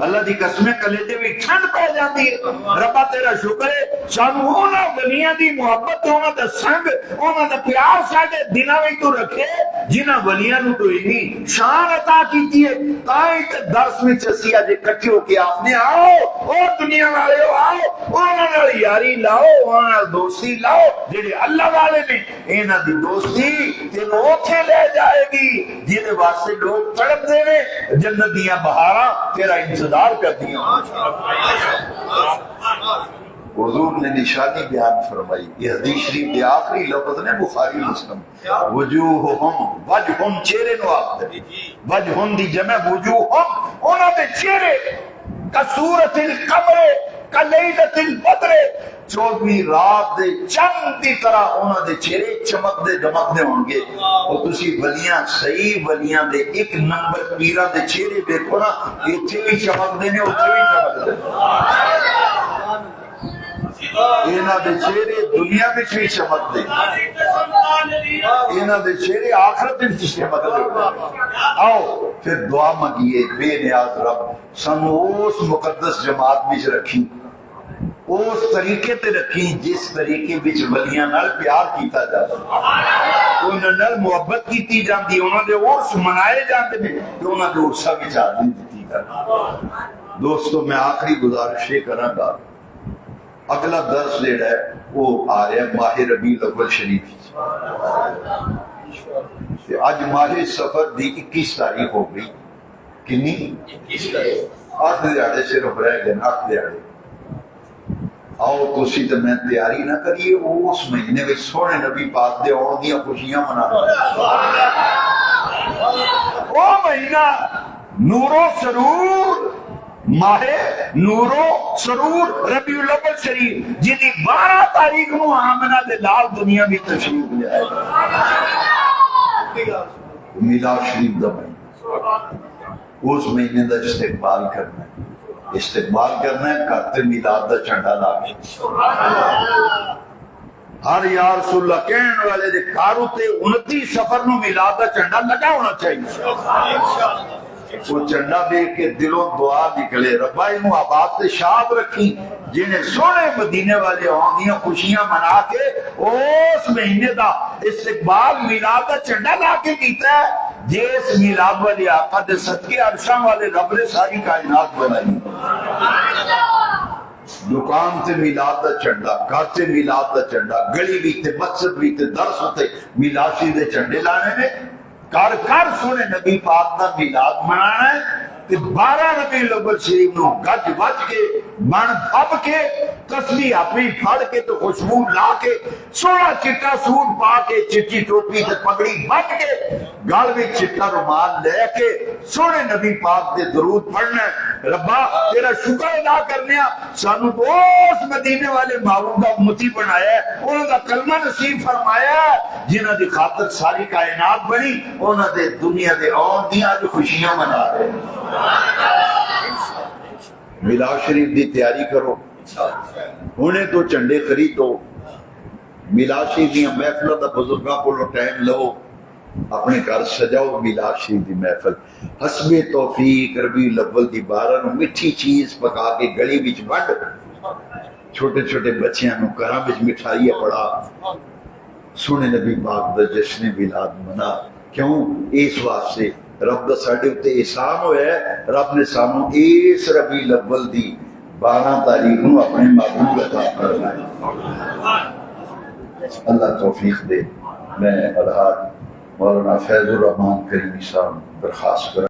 اللہ دی قسمیں کلیجے بھی ٹھنڈ پہ جاتی ہے۔ ربا تیرا شکر ہے سانو انہاں ولیاں دی محبت انہاں دا سنگ انہاں دا پیار ساڈے دلاں وچ تو رکھے جنہاں ولیاں نو تو اتنی شان عطا کیتی ہے۔ تائیں تے درس وچ اسی اج اکٹھے ہو کے آخنے آؤ او دنیا والے آؤ انہاں نال یاری لاؤ، انہاں نال دوستی لاؤ، جڑے اللہ والے نے انہاں دی دوستی تینوں اوتھے لے جائے گی جہدے واسطے لوگ تڑپ دے نے، جنت دیاں بہاراں تیرا انتظار کردیاں۔ حضور نے نشانی بیان فرمائی، یہ حدیث شریف کے آخری لفظ نے بخاری مسلم، وجوہہم وجہن چہرے نو آخر، وجہن دی جمع وجوہم انہاں دے چہرے کصورۃ القمر کلیلۃ البدر، 24 رات دے چند دی طرح انہاں دے چہرے چمکدے دمکدے ہون گے۔ اور تسی ولیاں صحیح ولیاں دے ایک نمبر پیراں دے چہرے دیکھو نا، ایتھے بھی چمکدے نے اوتھے بھی چمکدے، انہاں دے چہرے دنیا وچ بھی چمکدے، انہاں دے چہرے آخرت وچ چمکدے۔ آؤ پھر دعا مانگیے بے نیاز رب سانو اس مقدس جماعت وچ رکھی، اس طریقے تے رکھی جس طریقے وچ ولیاں نال پیار کیتا جاتا، انہاں نال محبت کیتی جاندی، انہاں دے عرس منائے جاندے نے تے انہاں دے عرساں وچ حاضری دتی جاندی۔ دوستو میں آخری گزارش یہ کراں گا، اگلا درس جڑا ہے وہ آ رہا ہے ماہ ربیع الاول شریف، اج ماہ سفر دی 21 تاریخ ہو گئی، کنی 8 دیہڑے صرف رہ گئے، 8 دیہڑے۔ آؤ تسی تے میں تیاری نہ کریے اس مہینے وچ سونے نبی پاک دے آن دیاں خوشیاں منانا، وہ مہینہ نور و سرور، ماہ نور و سرور ربیع الاول شریف، جنہی 12 تاریخ نو آمنہ دے لال دنیا بھی تشریف لے آئے میلاد شریف دا مہینہ، اس مہینے دا استقبال کرنا ہے، استقبال کرنا ہے، کرتے میلاد دا جھنڈا لا کے ہر یا رسول اللہ کہنے والے دے کارو تے 29 سفر نو میلاد دا جھنڈا لگا ہونا چاہیے۔ وہ جھنڈا دیکھ کے دلوں دعا نکلے، ربا انہوں آباد تے شاد رکھی جنہیں سونے مدینے والے آنگیاں خوشیاں منا کے اس مہینے دا استقبال میلاد دا جھنڈا لا کے کیتا ہے، جس میلاد والے آقا دے صدقے عرشاں والے رب نے ساری کائنات بنائی۔ دکان تے میلاد دا جھنڈا، گھر تے میلاد دا جھنڈا، گلی بھی تے مسجد بھی تے درس تے میلاد شریف دے جھنڈے لانے نے کر کر سونے نبی پاک دا میلاد منانا ہے کہ 12 ربیع الاول شریف نو گج وج کے من دھب کے تسبیح اپنی پھڑ کے تو خوشبو لا کے سونا چٹا سوٹ پا کے چٹی ٹوپی تے پگڑی بن کے گل وچ چٹا رومال لے کے سونے نبی پاک دے درود پڑھنا ہے۔ ربا تیرا شکر ادا کرنے سانو تو اس مدینے والے معبود دا امتی بنایا ہے، انہاں دا کلمہ نصیب فرمایا ہے جنہاں دی خاطر ساری کائنات بنی، انہاں دے دنیا دے آن دیاں اج خوشیاں منا رہے ہیں۔ میلاد شریف دی تیاری کرو، ہونے تو چنڈے خریدو، میلاد شریف دی محفل دا بزرگاں کو ٹائم لو، اپنے گھر سجاؤ میلاد شریف دی محفل۔ حسب توفیق ربیع الاول دی 12 نو میٹھی چیز پکا کے گلی وچ ونڈ، چھوٹے چھوٹے بچیاں نو گھراں وچ مٹھائیاں پڑا، سونے نبی پاک دا جشن میلاد منا۔ کیوں؟ اس واسطے رب دا ساڈے اُتے احسان ہویا ہے، رب نے سانو اس ربیع الاول دی 12 تاریخ نو اپنے محبوب عطا فرمایا۔ اللہ توفیق دے۔ میں الحاج مولانا فیض الرحمان کریمی صاحب درخواست کروں